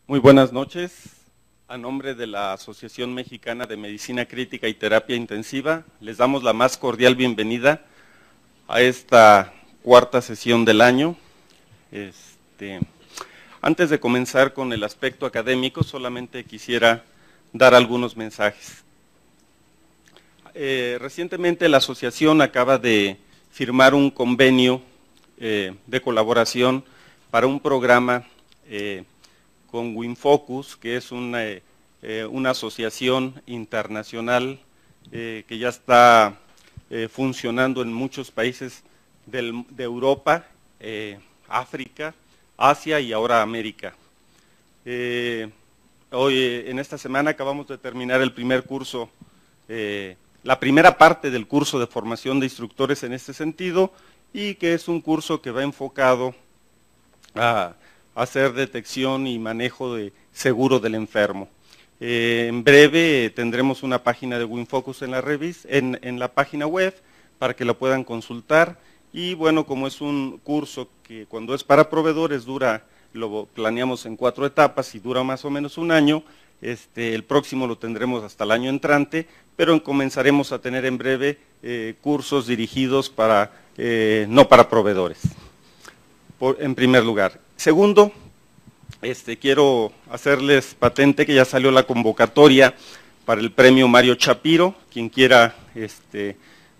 Muy buenas noches. A nombre de la Asociación Mexicana de Medicina Crítica y Terapia Intensiva, les damos la más cordial bienvenida a esta cuarta sesión del año. Antes de comenzar con el aspecto académico, solamente quisiera dar algunos mensajes. Recientemente la asociación acaba de firmar un convenio de colaboración para un programa con WinFocus, que es una asociación internacional que ya está funcionando en muchos países de Europa, África, Asia y ahora América. Hoy, en esta semana, acabamos de terminar el primer curso, la primera parte del curso de formación de instructores en este sentido, y que es un curso que va enfocado a hacer detección y manejo seguro del enfermo. En breve tendremos una página de WinFocus en la página web para que la puedan consultar. Y bueno, como es un curso que cuando es para proveedores lo planeamos en 4 etapas y dura más o menos un año, el próximo lo tendremos hasta el año entrante, pero comenzaremos a tener en breve cursos dirigidos no para proveedores, en primer lugar. Segundo, quiero hacerles patente que ya salió la convocatoria para el premio Mario Chapiro. Quien quiera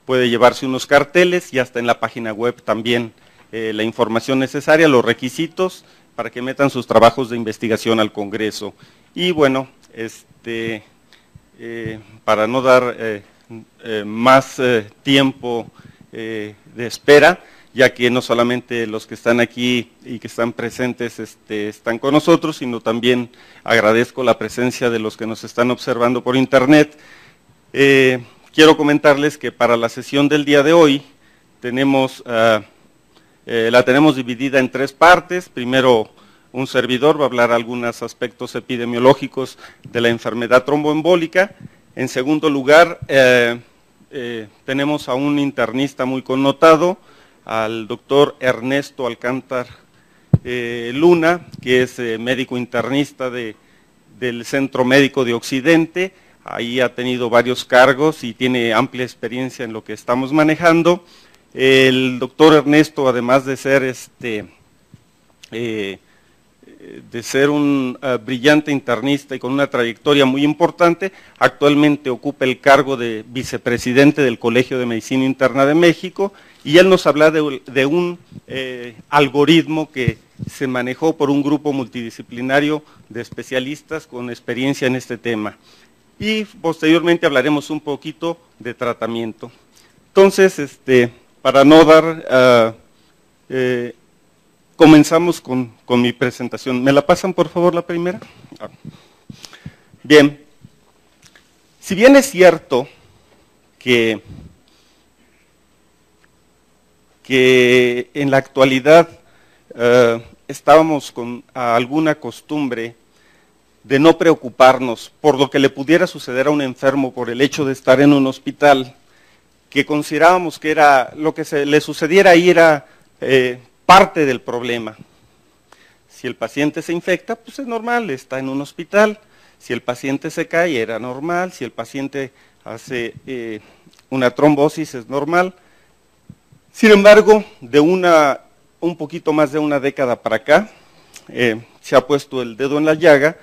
puede llevarse unos carteles, y hasta en la página web también la información necesaria, los requisitos para que metan sus trabajos de investigación al Congreso. Y bueno, para no dar más tiempo de espera, ya que no solamente los que están aquí y que están presentes están con nosotros, sino también agradezco la presencia de los que nos están observando por internet. Quiero comentarles que para la sesión del día de hoy la tenemos dividida en 3 partes. Primero, un servidor va a hablar algunos aspectos epidemiológicos de la enfermedad tromboembólica. En segundo lugar, tenemos a un internista muy connotado, al doctor Ernesto Alcántar Luna, que es médico internista del Centro Médico de Occidente. Ahí ha tenido varios cargos y tiene amplia experiencia en lo que estamos manejando. El doctor Ernesto, además de ser un brillante internista y con una trayectoria muy importante, actualmente ocupa el cargo de vicepresidente del Colegio de Medicina Interna de México, y él nos habla de un algoritmo que se manejó por un grupo multidisciplinario de especialistas con experiencia en este tema. Y posteriormente hablaremos un poquito de tratamiento. Entonces, para no dar... comenzamos con mi presentación. ¿Me la pasan, por favor, la primera? Bien. Si bien es cierto que en la actualidad estábamos con alguna costumbre de no preocuparnos por lo que le pudiera suceder a un enfermo por el hecho de estar en un hospital, que considerábamos que lo que le sucediera ahí era parte del problema. Si el paciente se infecta, pues es normal, está en un hospital. Si el paciente se cae, era normal. Si el paciente hace una trombosis, es normal. Sin embargo, de un poquito más de una década para acá, se ha puesto el dedo en la llaga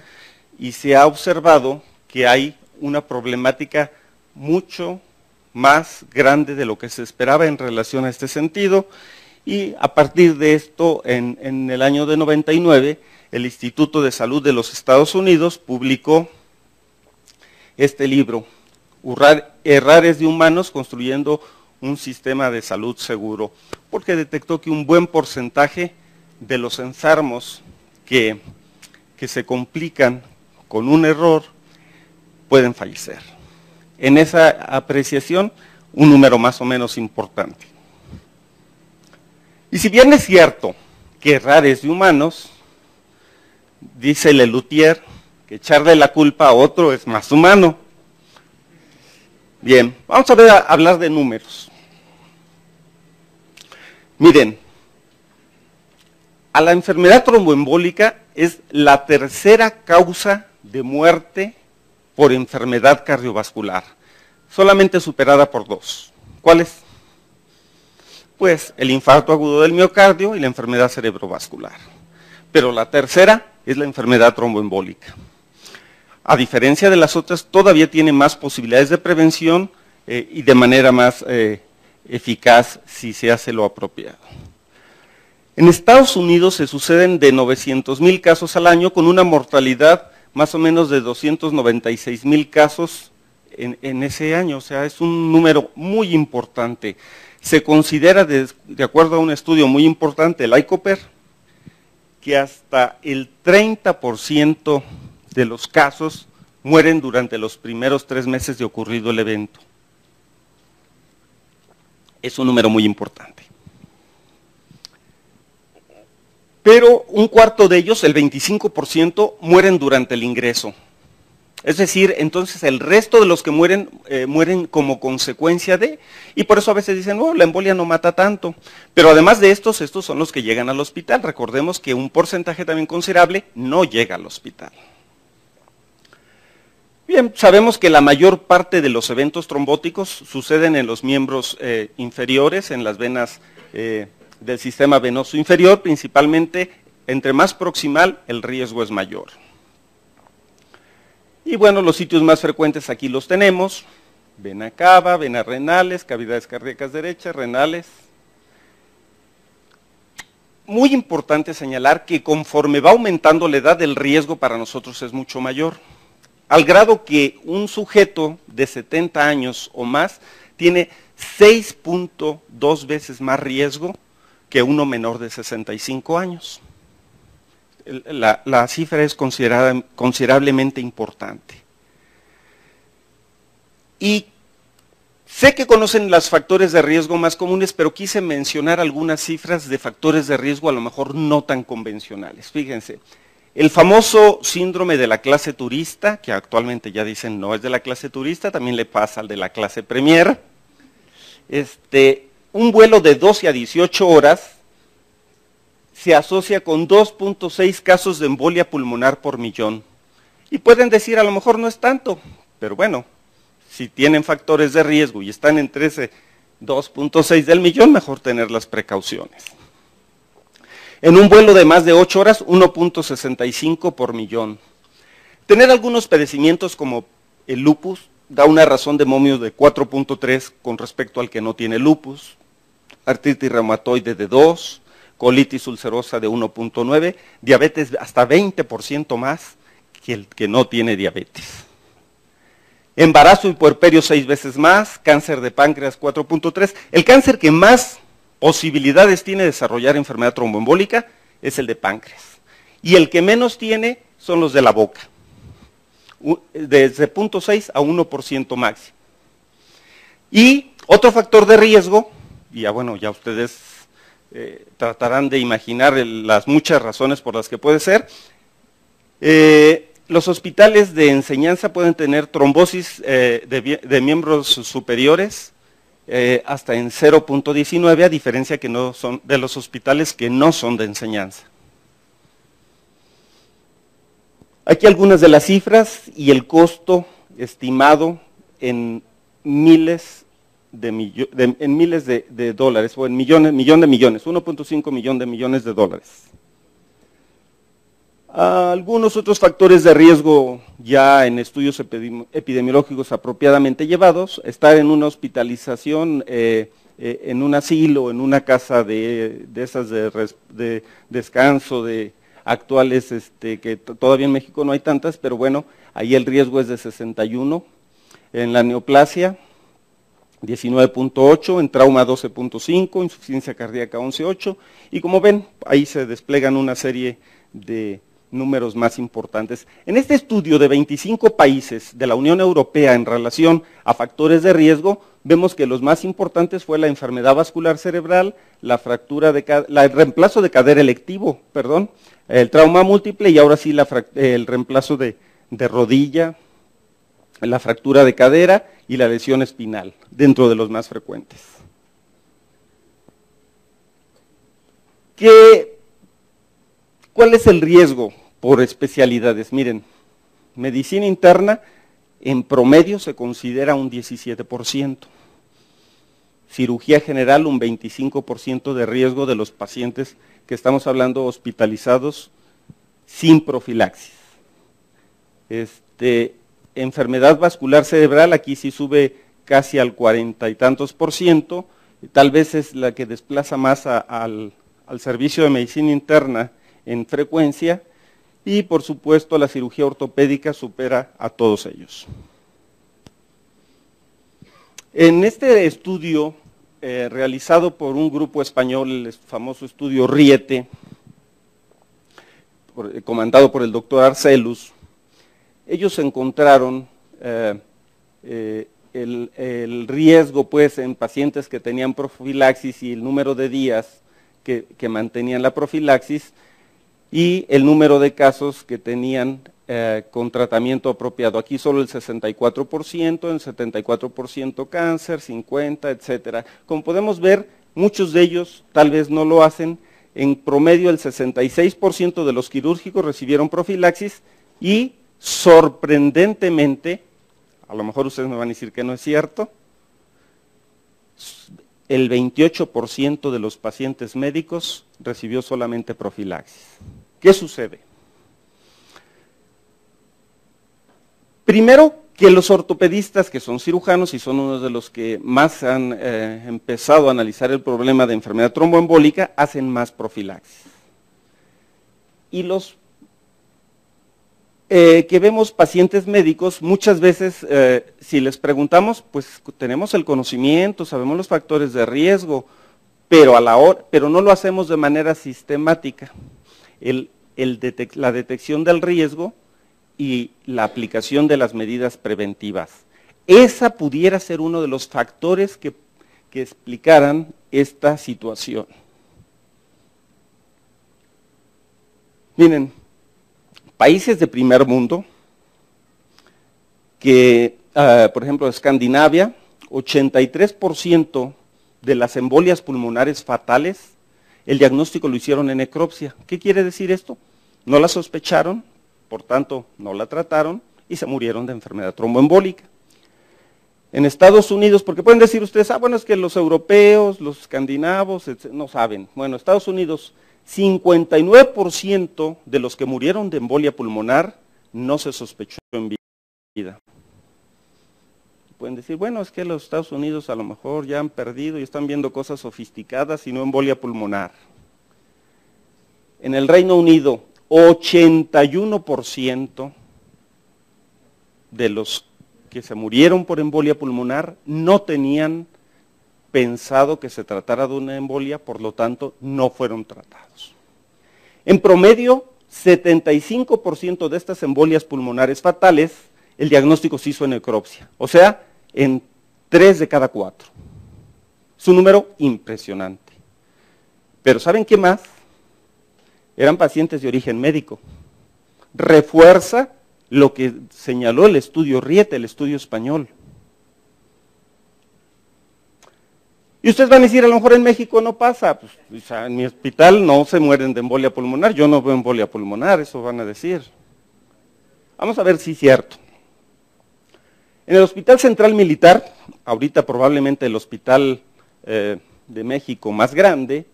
y se ha observado que hay una problemática mucho más grande de lo que se esperaba en relación a este sentido. Y a partir de esto, en el año de 99, el Instituto de Salud de los Estados Unidos publicó este libro, Errores de humanos construyendo un sistema de salud seguro, porque detectó que un buen porcentaje de los enfermos que se complican con un error pueden fallecer. En esa apreciación, un número más o menos importante. Y si bien es cierto que errar es de humanos, dice Lelutier que echarle la culpa a otro es más humano. Bien, vamos a hablar de números. Miren, a la enfermedad tromboembólica es la tercera causa de muerte por enfermedad cardiovascular, solamente superada por dos. ¿Cuáles? Pues el infarto agudo del miocardio y la enfermedad cerebrovascular. Pero la tercera es la enfermedad tromboembólica. A diferencia de las otras, todavía tiene más posibilidades de prevención y de manera más eficaz si se hace lo apropiado. En Estados Unidos se suceden de 900,000 casos al año con una mortalidad más o menos de 296,000 casos en ese año, o sea, es un número muy importante. Se considera, de acuerdo a un estudio muy importante, el ICOPER, que hasta el 30% de los casos mueren durante los primeros 3 meses de ocurrido el evento. Es un número muy importante. Pero un cuarto de ellos, el 25%, mueren durante el ingreso. Es decir, entonces el resto de los que mueren, mueren como consecuencia de, y por eso a veces dicen, no, la embolia no mata tanto. Pero además de estos son los que llegan al hospital. Recordemos que un porcentaje también considerable no llega al hospital. Bien, sabemos que la mayor parte de los eventos trombóticos suceden en los miembros inferiores, en las venas del sistema venoso inferior, principalmente entre más proximal el riesgo es mayor. Y bueno, los sitios más frecuentes aquí los tenemos: vena cava, venas renales, cavidades cardíacas derechas, renales. Muy importante señalar que conforme va aumentando la edad, el riesgo para nosotros es mucho mayor, al grado que un sujeto de 70 años o más tiene 6.2 veces más riesgo que uno menor de 65 años. La cifra es considerablemente importante. Y sé que conocen los factores de riesgo más comunes, pero quise mencionar algunas cifras de factores de riesgo a lo mejor no tan convencionales. Fíjense, el famoso síndrome de la clase turista, que actualmente ya dicen no es de la clase turista, también le pasa al de la clase premier. Un vuelo de 12 a 18 horas se asocia con 2.6 casos de embolia pulmonar por millón. Y pueden decir, a lo mejor no es tanto, pero bueno, si tienen factores de riesgo y están entre ese 2.6 del millón, mejor tener las precauciones. En un vuelo de más de 8 horas, 1.65 por millón. Tener algunos padecimientos como el lupus da una razón de momio de 4.3 con respecto al que no tiene lupus, artritis reumatoide de 2, colitis ulcerosa de 1.9, diabetes hasta 20% más que el que no tiene diabetes. Embarazo y puerperio 6 veces más, cáncer de páncreas 4.3. El cáncer que más posibilidades tiene de desarrollar enfermedad tromboembólica es el de páncreas. Y el que menos tiene son los de la boca, desde 0.6 a 1% máximo. Y otro factor de riesgo, y ya bueno, ya ustedes tratarán de imaginar las muchas razones por las que puede ser. Los hospitales de enseñanza pueden tener trombosis de miembros superiores hasta en 0.19, a diferencia que no son de los hospitales que no son de enseñanza. Aquí algunas de las cifras y el costo estimado en miles de dólares, o en millón de millones, 1.5 millón de millones de dólares. Algunos otros factores de riesgo ya en estudios epidemiológicos apropiadamente llevados: estar en una hospitalización, en un asilo, en una casa de esas de descanso, de actuales, que todavía en México no hay tantas, pero bueno, ahí el riesgo es de 61, en la neoplasia 19.8, en trauma 12.5, insuficiencia cardíaca 11.8, y como ven, ahí se desplegan una serie de números más importantes. En este estudio de 25 países de la Unión Europea en relación a factores de riesgo, vemos que los más importantes fue la enfermedad vascular cerebral, el reemplazo de cadera electivo, el trauma múltiple, y ahora sí el reemplazo de rodilla, la fractura de cadera y la lesión espinal, dentro de los más frecuentes. ¿Cuál es el riesgo por especialidades. Miren, medicina interna en promedio se considera un 17%. Cirugía general un 25% de riesgo de los pacientes que estamos hablando hospitalizados sin profilaxis. Enfermedad vascular cerebral, aquí sí sube casi al 40 y tantos %, tal vez es la que desplaza más al servicio de medicina interna en frecuencia, y por supuesto la cirugía ortopédica supera a todos ellos. En este estudio realizado por un grupo español, el famoso estudio Riete, comandado por el doctor Arcelus, ellos encontraron el riesgo pues, en pacientes que tenían profilaxis y el número de días que mantenían la profilaxis y el número de casos que tenían con tratamiento apropiado. Aquí solo el 64%, en 74% cáncer, 50%, etcétera. Como podemos ver, muchos de ellos tal vez no lo hacen. En promedio, el 66% de los quirúrgicos recibieron profilaxis y, sorprendentemente, a lo mejor ustedes me van a decir que no es cierto, el 28% de los pacientes médicos recibió solamente profilaxis. ¿Qué sucede? Primero, que los ortopedistas, que son cirujanos y son uno de los que más han empezado a analizar el problema de enfermedad tromboembólica, hacen más profilaxis. Y los que vemos pacientes médicos, muchas veces si les preguntamos, pues tenemos el conocimiento, sabemos los factores de riesgo, pero no lo hacemos de manera sistemática. La detección del riesgo y la aplicación de las medidas preventivas. Esa pudiera ser uno de los factores que explicaran esta situación. Miren, países de primer mundo, que por ejemplo Escandinavia, 83% de las embolias pulmonares fatales, el diagnóstico lo hicieron en necropsia. ¿Qué quiere decir esto? No la sospecharon, por tanto no la trataron y se murieron de enfermedad tromboembólica. En Estados Unidos, porque pueden decir ustedes, bueno, es que los europeos, los escandinavos, no saben. Bueno, Estados Unidos, 59% de los que murieron de embolia pulmonar no se sospechó en vida. Pueden decir, bueno, es que los Estados Unidos a lo mejor ya han perdido y están viendo cosas sofisticadas y no embolia pulmonar. En el Reino Unido, 81% de los que se murieron por embolia pulmonar no tenían pensado que se tratara de una embolia, por lo tanto no fueron tratados. En promedio, 75% de estas embolias pulmonares fatales, el diagnóstico se hizo en necropsia, o sea, en 3 de cada 4. Es un número impresionante. Pero ¿saben qué más? Eran pacientes de origen médico. Refuerza lo que señaló el estudio Riete, el estudio español. Y ustedes van a decir, a lo mejor en México no pasa, pues, o sea, en mi hospital no se mueren de embolia pulmonar, yo no veo embolia pulmonar, eso van a decir. Vamos a ver si es cierto. En el Hospital Central Militar, ahorita probablemente el hospital de México más grande,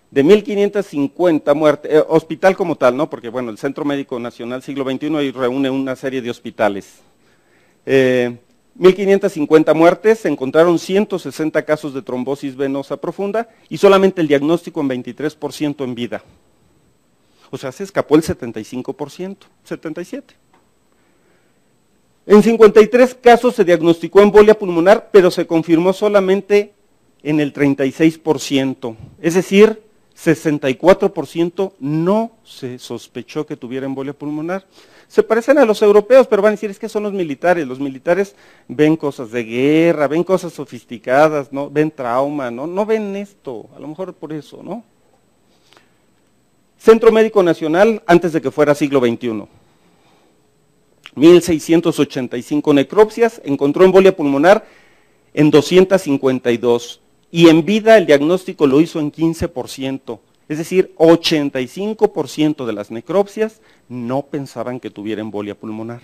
de 1,550 muertes, hospital como tal, ¿no? Porque bueno, el Centro Médico Nacional Siglo XXI ahí reúne una serie de hospitales. 1,550 muertes, se encontraron 160 casos de trombosis venosa profunda y solamente el diagnóstico en 23% en vida. O sea, se escapó el 75%, 77%. En 53 casos se diagnosticó embolia pulmonar, pero se confirmó solamente en el 36%. Es decir, 64% no se sospechó que tuviera embolia pulmonar. Se parecen a los europeos, pero van a decir, es que son los militares. Los militares ven cosas de guerra, ven cosas sofisticadas, ¿no? Ven trauma, no ven esto, a lo mejor por eso, ¿no? Centro Médico Nacional, antes de que fuera siglo XXI. 1,685 necropsias, encontró embolia pulmonar en 252 y en vida el diagnóstico lo hizo en 15%. Es decir, 85% de las necropsias no pensaban que tuviera embolia pulmonar.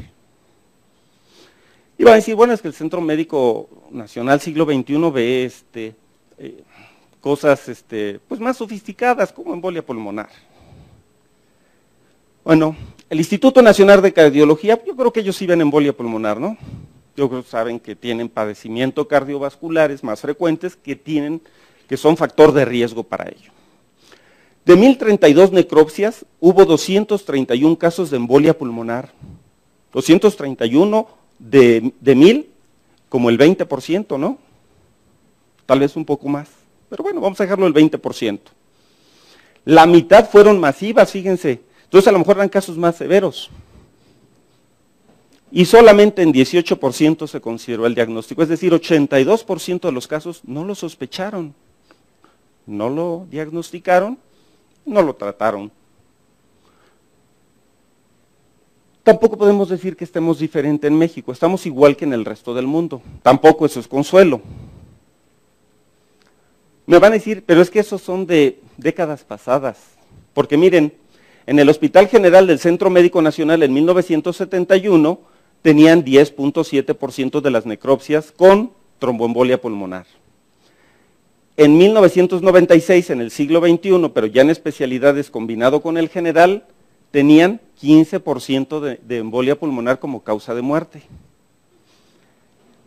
Y van a decir, bueno, es que el Centro Médico Nacional Siglo XXI ve cosas pues más sofisticadas como embolia pulmonar. Bueno, el Instituto Nacional de Cardiología, yo creo que ellos sí ven embolia pulmonar, ¿no? Yo creo que saben que tienen padecimientos cardiovasculares más frecuentes que son factor de riesgo para ello. De 1032 necropsias, hubo 231 casos de embolia pulmonar. 231 de 1000, como el 20%, ¿no? Tal vez un poco más, pero bueno, vamos a dejarlo el 20%. La mitad fueron masivas, fíjense. Entonces a lo mejor eran casos más severos. Y solamente en 18% se consideró el diagnóstico, es decir, 82% de los casos no lo sospecharon, no lo diagnosticaron, no lo trataron. Tampoco podemos decir que estemos diferente en México, estamos igual que en el resto del mundo, tampoco eso es consuelo. Me van a decir, pero es que esos son de décadas pasadas, porque miren, en el Hospital General del Centro Médico Nacional en 1971 tenían 10.7% de las necropsias con tromboembolia pulmonar. En 1996, en el siglo XXI, pero ya en especialidades combinado con el general, tenían 15% de embolia pulmonar como causa de muerte.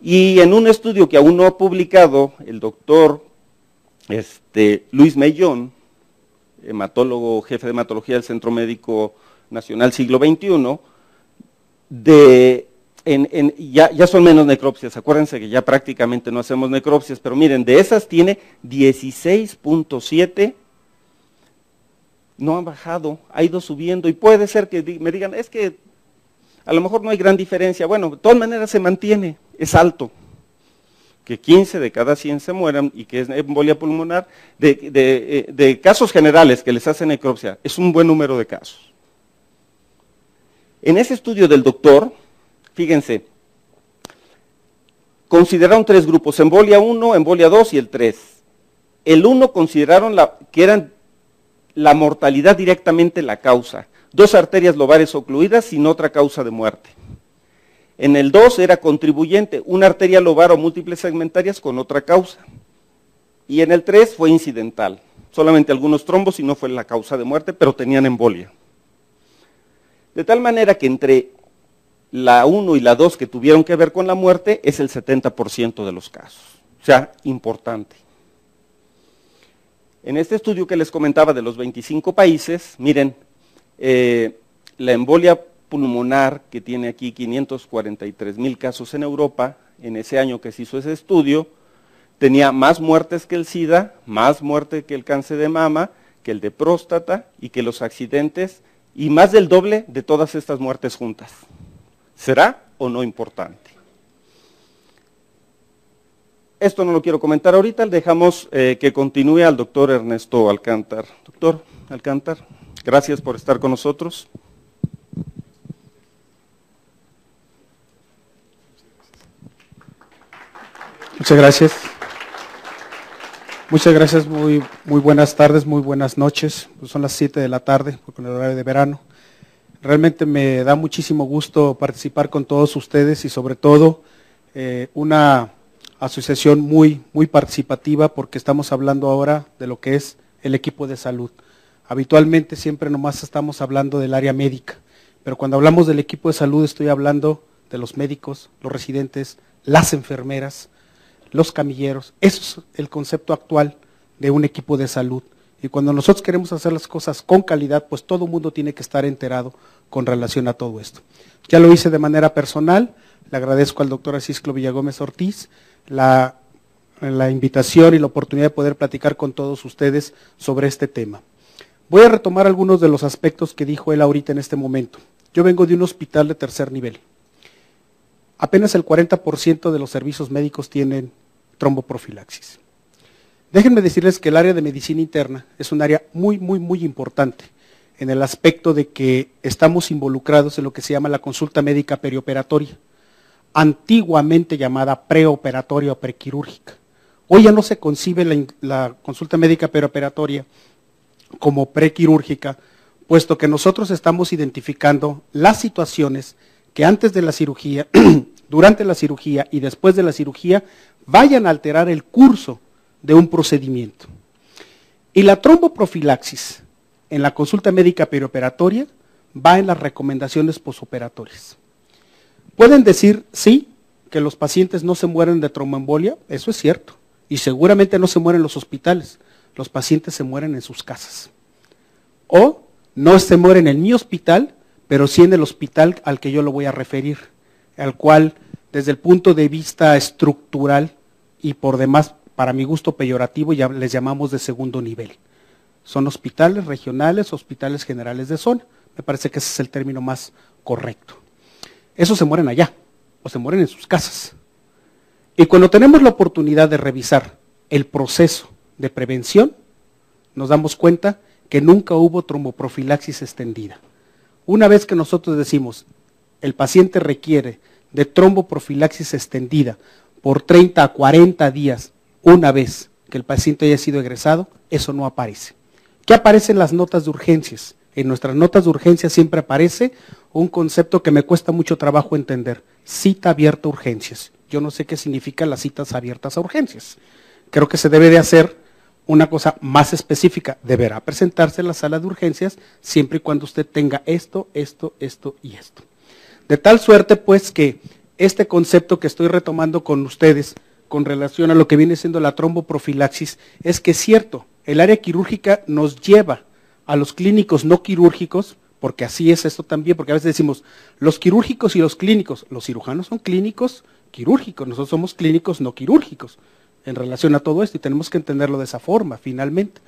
Y en un estudio que aún no ha publicado el doctor Luis Mellón, hematólogo, jefe de hematología del Centro Médico Nacional Siglo XXI, ya son menos necropsias, acuérdense que ya prácticamente no hacemos necropsias, pero miren, de esas tiene 16.7, no han bajado, ha ido subiendo, y puede ser que me digan, es que a lo mejor no hay gran diferencia, bueno, de todas maneras se mantiene, es alto. Que 15 de cada 100 se mueran y que es embolia pulmonar, de casos generales que les hacen necropsia, es un buen número de casos. En ese estudio del doctor, fíjense, consideraron 3 grupos, embolia 1, embolia 2 y el 3. El 1 consideraron que eran la mortalidad directamente la causa, 2 arterias lobares ocluidas sin otra causa de muerte. En el 2 era contribuyente, una arteria lobar o múltiples segmentarias con otra causa. Y en el 3 fue incidental, solamente algunos trombos y no fue la causa de muerte, pero tenían embolia. De tal manera que entre la 1 y la 2 que tuvieron que ver con la muerte es el 70% de los casos, o sea, importante. En este estudio que les comentaba de los 25 países, miren, la embolia pulmonar, que tiene aquí 543,000 casos en Europa, en ese año que se hizo ese estudio, tenía más muertes que el SIDA, más muerte que el cáncer de mama, que el de próstata y que los accidentes, y más del doble de todas estas muertes juntas. ¿Será o no importante? Esto no lo quiero comentar ahorita, dejamos que continúe al doctor Ernesto Alcántar. Doctor Alcántar, gracias por estar con nosotros. Muchas gracias. Muchas gracias, muy buenas tardes, muy buenas noches. Pues son las 7 de la tarde, porque en el horario de verano. Realmente me da muchísimo gusto participar con todos ustedes y sobre todo una asociación muy participativa, porque estamos hablando ahora de lo que es el equipo de salud. Habitualmente siempre nomás estamos hablando del área médica, pero cuando hablamos del equipo de salud estoy hablando de los médicos, los residentes, las enfermeras, los camilleros. Eso es el concepto actual de un equipo de salud. Y cuando nosotros queremos hacer las cosas con calidad, pues todo el mundo tiene que estar enterado con relación a todo esto. Ya lo hice de manera personal, le agradezco al doctor Acisclo Villagómez Ortiz la invitación y la oportunidad de poder platicar con todos ustedes sobre este tema. Voy a retomar algunos de los aspectos que dijo él ahorita en este momento. Yo vengo de un hospital de tercer nivel. Apenas el 40% de los servicios médicos tienen tromboprofilaxis. Déjenme decirles que el área de medicina interna es un área muy importante en el aspecto de que estamos involucrados en lo que se llama la consulta médica perioperatoria, antiguamente llamada preoperatoria o prequirúrgica. Hoy ya no se concibe la consulta médica perioperatoria como prequirúrgica, puesto que nosotros estamos identificando las situaciones que antes de la cirugía, durante la cirugía y después de la cirugía vayan a alterar el curso de un procedimiento. Y la tromboprofilaxis en la consulta médica perioperatoria va en las recomendaciones posoperatorias. Pueden decir, sí, que los pacientes no se mueren de tromboembolia, eso es cierto, y seguramente no se mueren en los hospitales, los pacientes se mueren en sus casas. O no se mueren en mi hospital, pero sí en el hospital al que yo lo voy a referir, al cual desde el punto de vista estructural y por demás, para mi gusto peyorativo, ya les llamamos de segundo nivel. Son hospitales regionales, hospitales generales de zona. Me parece que ese es el término más correcto. Esos se mueren allá, o se mueren en sus casas. Y cuando tenemos la oportunidad de revisar el proceso de prevención, nos damos cuenta que nunca hubo tromboprofilaxis extendida. Una vez que nosotros decimos, el paciente requiere de tromboprofilaxis extendida por 30 a 40 días, una vez que el paciente haya sido egresado, eso no aparece. ¿Qué aparece en las notas de urgencias? En nuestras notas de urgencias siempre aparece un concepto que me cuesta mucho trabajo entender, cita abierta a urgencias. Yo no sé qué significan las citas abiertas a urgencias. Creo que se debe de hacer una cosa más específica. Deberá presentarse en la sala de urgencias siempre y cuando usted tenga esto, esto, esto y esto. De tal suerte pues que este concepto que estoy retomando con ustedes con relación a lo que viene siendo la tromboprofilaxis es que es cierto, el área quirúrgica nos lleva a los clínicos no quirúrgicos, porque así es esto también, porque a veces decimos, los quirúrgicos y los clínicos, los cirujanos son clínicos quirúrgicos, nosotros somos clínicos no quirúrgicos en relación a todo esto y tenemos que entenderlo de esa forma finalmente.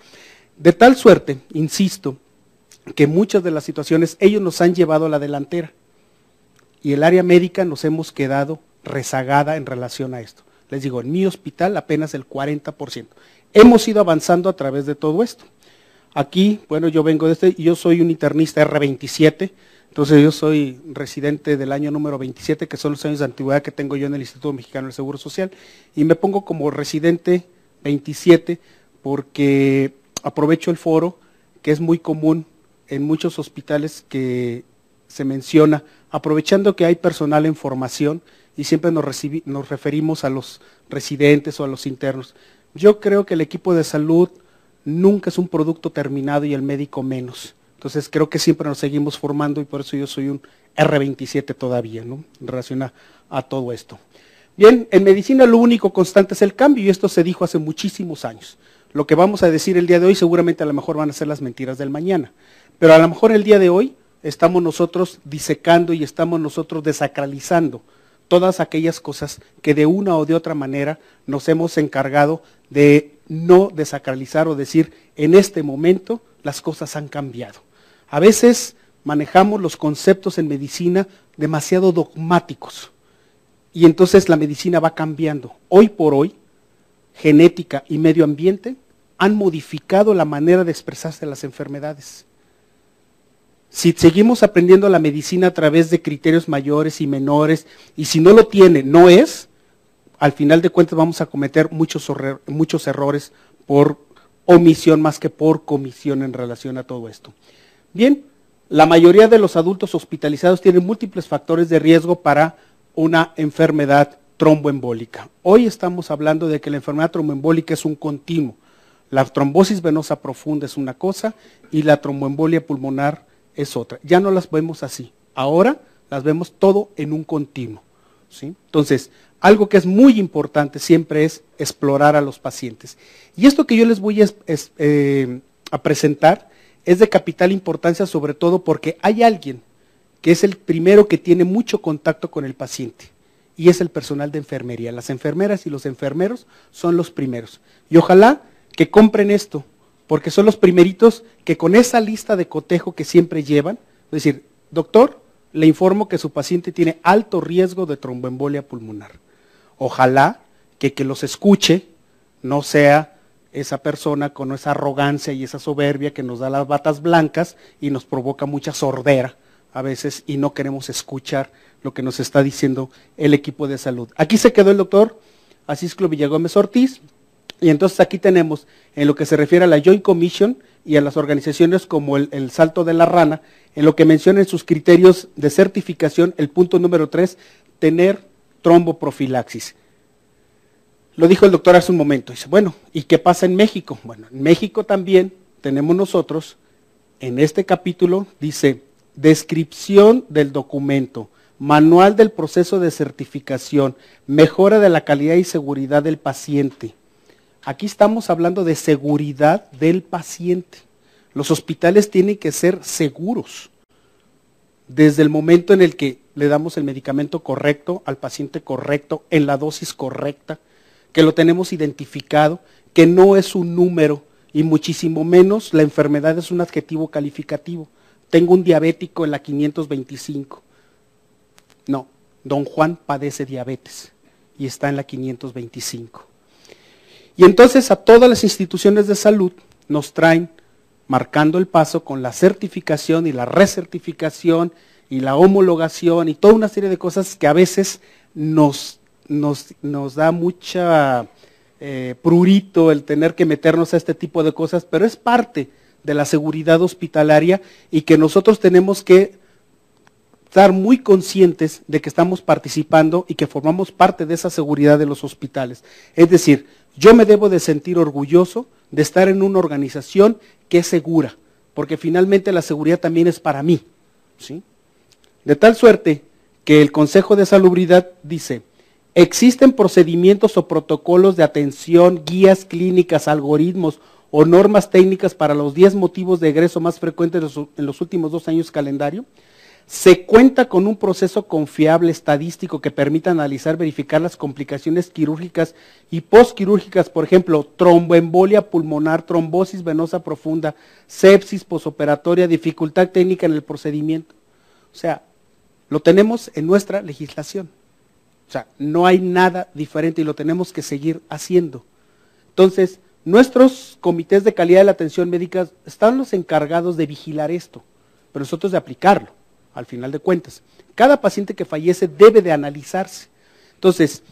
De tal suerte, insisto, que muchas de las situaciones ellos nos han llevado a la delantera y el área médica nos hemos quedado rezagada en relación a esto. Les digo, en mi hospital apenas el 40%. Hemos ido avanzando a través de todo esto. Aquí, bueno, yo vengo de yo soy un internista R27, entonces yo soy residente del año número 27, que son los años de antigüedad que tengo yo en el Instituto Mexicano del Seguro Social, y me pongo como residente 27 porque aprovecho el foro, que es muy común en muchos hospitales que se menciona, aprovechando que hay personal en formación, y siempre nos referimos a los residentes o a los internos. Yo creo que el equipo de salud nunca es un producto terminado y el médico menos. Entonces creo que siempre nos seguimos formando y por eso yo soy un R27 todavía, ¿no? En relación a todo esto. Bien, en medicina lo único constante es el cambio y esto se dijo hace muchísimos años. Lo que vamos a decir el día de hoy seguramente a lo mejor van a ser las mentiras del mañana, pero a lo mejor el día de hoy estamos nosotros disecando y estamos nosotros desacralizando todas aquellas cosas que de una o de otra manera nos hemos encargado de no desacralizar o decir, en este momento las cosas han cambiado. A veces manejamos los conceptos en medicina demasiado dogmáticos y entonces la medicina va cambiando. Hoy por hoy, genética y medio ambiente han modificado la manera de expresarse las enfermedades. Si seguimos aprendiendo la medicina a través de criterios mayores y menores, y si no lo tiene, no es, al final de cuentas vamos a cometer muchos errores por omisión más que por comisión en relación a todo esto. Bien, la mayoría de los adultos hospitalizados tienen múltiples factores de riesgo para una enfermedad tromboembólica. Hoy estamos hablando de que la enfermedad tromboembólica es un continuo. La trombosis venosa profunda es una cosa y la tromboembolia pulmonar es otra. Ya no las vemos así. Ahora las vemos todo en un continuo, ¿sí? Entonces, algo que es muy importante siempre es explorar a los pacientes. Y esto que yo les voy a presentar es de capital importancia, sobre todo porque hay alguien que es el primero que tiene mucho contacto con el paciente, y es el personal de enfermería. Las enfermeras y los enfermeros son los primeros. Y ojalá que compren esto, porque son los primeritos que con esa lista de cotejo que siempre llevan, es decir, doctor, le informo que su paciente tiene alto riesgo de tromboembolia pulmonar. Ojalá que los escuche no sea esa persona con esa arrogancia y esa soberbia que nos da las batas blancas y nos provoca mucha sordera a veces y no queremos escuchar lo que nos está diciendo el equipo de salud. Aquí se quedó el doctor Asisclo Villagómez Ortiz, y entonces aquí tenemos, en lo que se refiere a la Joint Commission, y a las organizaciones como el Salto de la Rana, en lo que mencionan sus criterios de certificación, el punto número 3, tener tromboprofilaxis. Lo dijo el doctor hace un momento, dice, bueno, ¿y qué pasa en México? Bueno, en México también tenemos nosotros, en este capítulo, dice, descripción del documento, manual del proceso de certificación, mejora de la calidad y seguridad del paciente. Aquí estamos hablando de seguridad del paciente. Los hospitales tienen que ser seguros desde el momento en el que le damos el medicamento correcto al paciente correcto, en la dosis correcta, que lo tenemos identificado, que no es un número y muchísimo menos la enfermedad es un adjetivo calificativo. Tengo un diabético en la 525. No, don Juan padece diabetes y está en la 525. Y entonces a todas las instituciones de salud nos traen marcando el paso con la certificación y la recertificación y la homologación y toda una serie de cosas que a veces nos da mucha prurito el tener que meternos a este tipo de cosas, pero es parte de la seguridad hospitalaria y que nosotros tenemos que estar muy conscientes de que estamos participando y que formamos parte de esa seguridad de los hospitales. Es decir, yo me debo de sentir orgulloso de estar en una organización que es segura, porque finalmente la seguridad también es para mí, ¿sí? De tal suerte que el Consejo de Salubridad dice, existen procedimientos o protocolos de atención, guías clínicas, algoritmos o normas técnicas para los 10 motivos de egreso más frecuentes en los últimos 2 años calendario. Se cuenta con un proceso confiable estadístico que permita analizar, verificar las complicaciones quirúrgicas y postquirúrgicas, por ejemplo, tromboembolia pulmonar, trombosis venosa profunda, sepsis posoperatoria, dificultad técnica en el procedimiento. O sea, lo tenemos en nuestra legislación. O sea, no hay nada diferente y lo tenemos que seguir haciendo. Entonces, nuestros comités de calidad de la atención médica están los encargados de vigilar esto, pero nosotros de aplicarlo. Al final de cuentas, cada paciente que fallece debe de analizarse. Entonces,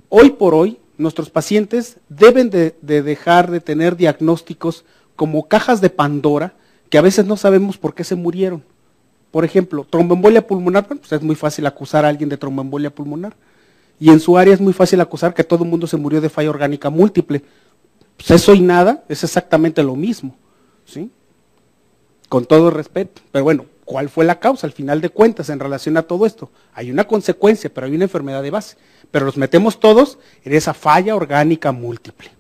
hoy por hoy, nuestros pacientes deben de dejar de tener diagnósticos como cajas de Pandora, que a veces no sabemos por qué se murieron. Por ejemplo, tromboembolia pulmonar, pues es muy fácil acusar a alguien de tromboembolia pulmonar. Y en su área es muy fácil acusar que todo el mundo se murió de falla orgánica múltiple. Pues eso y nada es exactamente lo mismo, ¿sí? Con todo respeto, pero bueno, ¿cuál fue la causa al final de cuentas en relación a todo esto? Hay una consecuencia, pero hay una enfermedad de base. Pero los metemos todos en esa falla orgánica múltiple.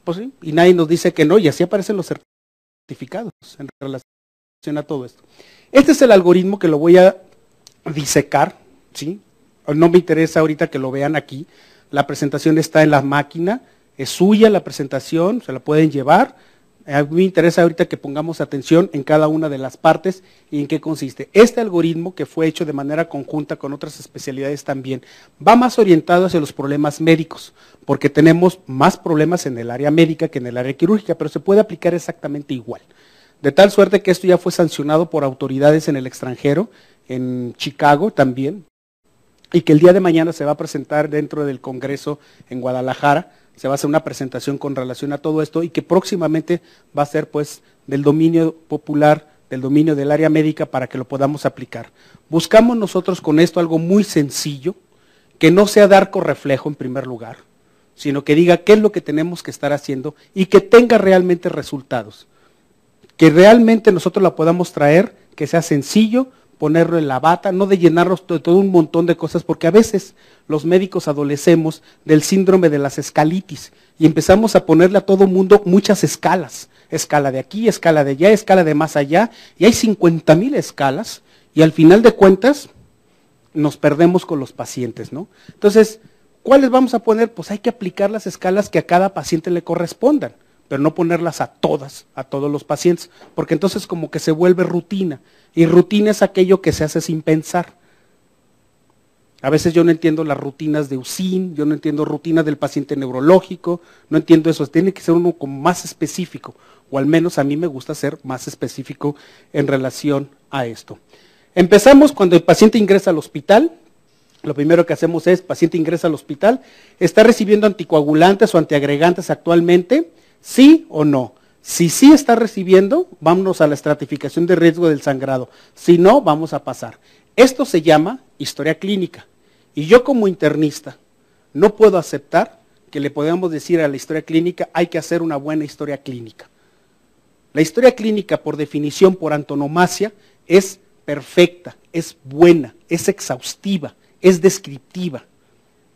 Pues sí, y nadie nos dice que no, y así aparecen los certificados en relación a todo esto. Este es el algoritmo que lo voy a disecar, ¿sí? No me interesa ahorita que lo vean aquí. La presentación está en la máquina, es suya la presentación, se la pueden llevar. A mí me interesa ahorita que pongamos atención en cada una de las partes y en qué consiste. Este algoritmo, que fue hecho de manera conjunta con otras especialidades también, va más orientado hacia los problemas médicos, porque tenemos más problemas en el área médica que en el área quirúrgica, pero se puede aplicar exactamente igual. De tal suerte que esto ya fue sancionado por autoridades en el extranjero, en Chicago también, y que el día de mañana se va a presentar dentro del Congreso en Guadalajara. Se va a hacer una presentación con relación a todo esto y que próximamente va a ser pues del dominio popular, del dominio del área médica para que lo podamos aplicar. Buscamos nosotros con esto algo muy sencillo, que no sea dar reflejo en primer lugar, sino que diga qué es lo que tenemos que estar haciendo y que tenga realmente resultados. Que realmente nosotros la podamos traer, que sea sencillo, ponerlo en la bata, no de llenarnos de todo un montón de cosas, porque a veces los médicos adolecemos del síndrome de las escalitis y empezamos a ponerle a todo mundo muchas escalas, escala de aquí, escala de allá, escala de más allá, y hay 50,000 escalas, y al final de cuentas nos perdemos con los pacientes, ¿no? Entonces, ¿cuáles vamos a poner? Pues hay que aplicar las escalas que a cada paciente le correspondan, pero no ponerlas a todos los pacientes, porque entonces como que se vuelve rutina, y rutina es aquello que se hace sin pensar. A veces yo no entiendo las rutinas de UCIN, yo no entiendo rutinas del paciente neurológico, no entiendo eso, tiene que ser uno como más específico, o al menos a mí me gusta ser más específico en relación a esto. Empezamos cuando el paciente ingresa al hospital. Lo primero que hacemos es, paciente ingresa al hospital, ¿está recibiendo anticoagulantes o antiagregantes actualmente? ¿Sí o no? Si sí está recibiendo, vámonos a la estratificación de riesgo del sangrado. Si no, vamos a pasar. Esto se llama historia clínica. Y yo como internista no puedo aceptar que le podamos decir a la historia clínica, hay que hacer una buena historia clínica. La historia clínica, por definición, por antonomasia, es perfecta, es buena, es exhaustiva, es descriptiva.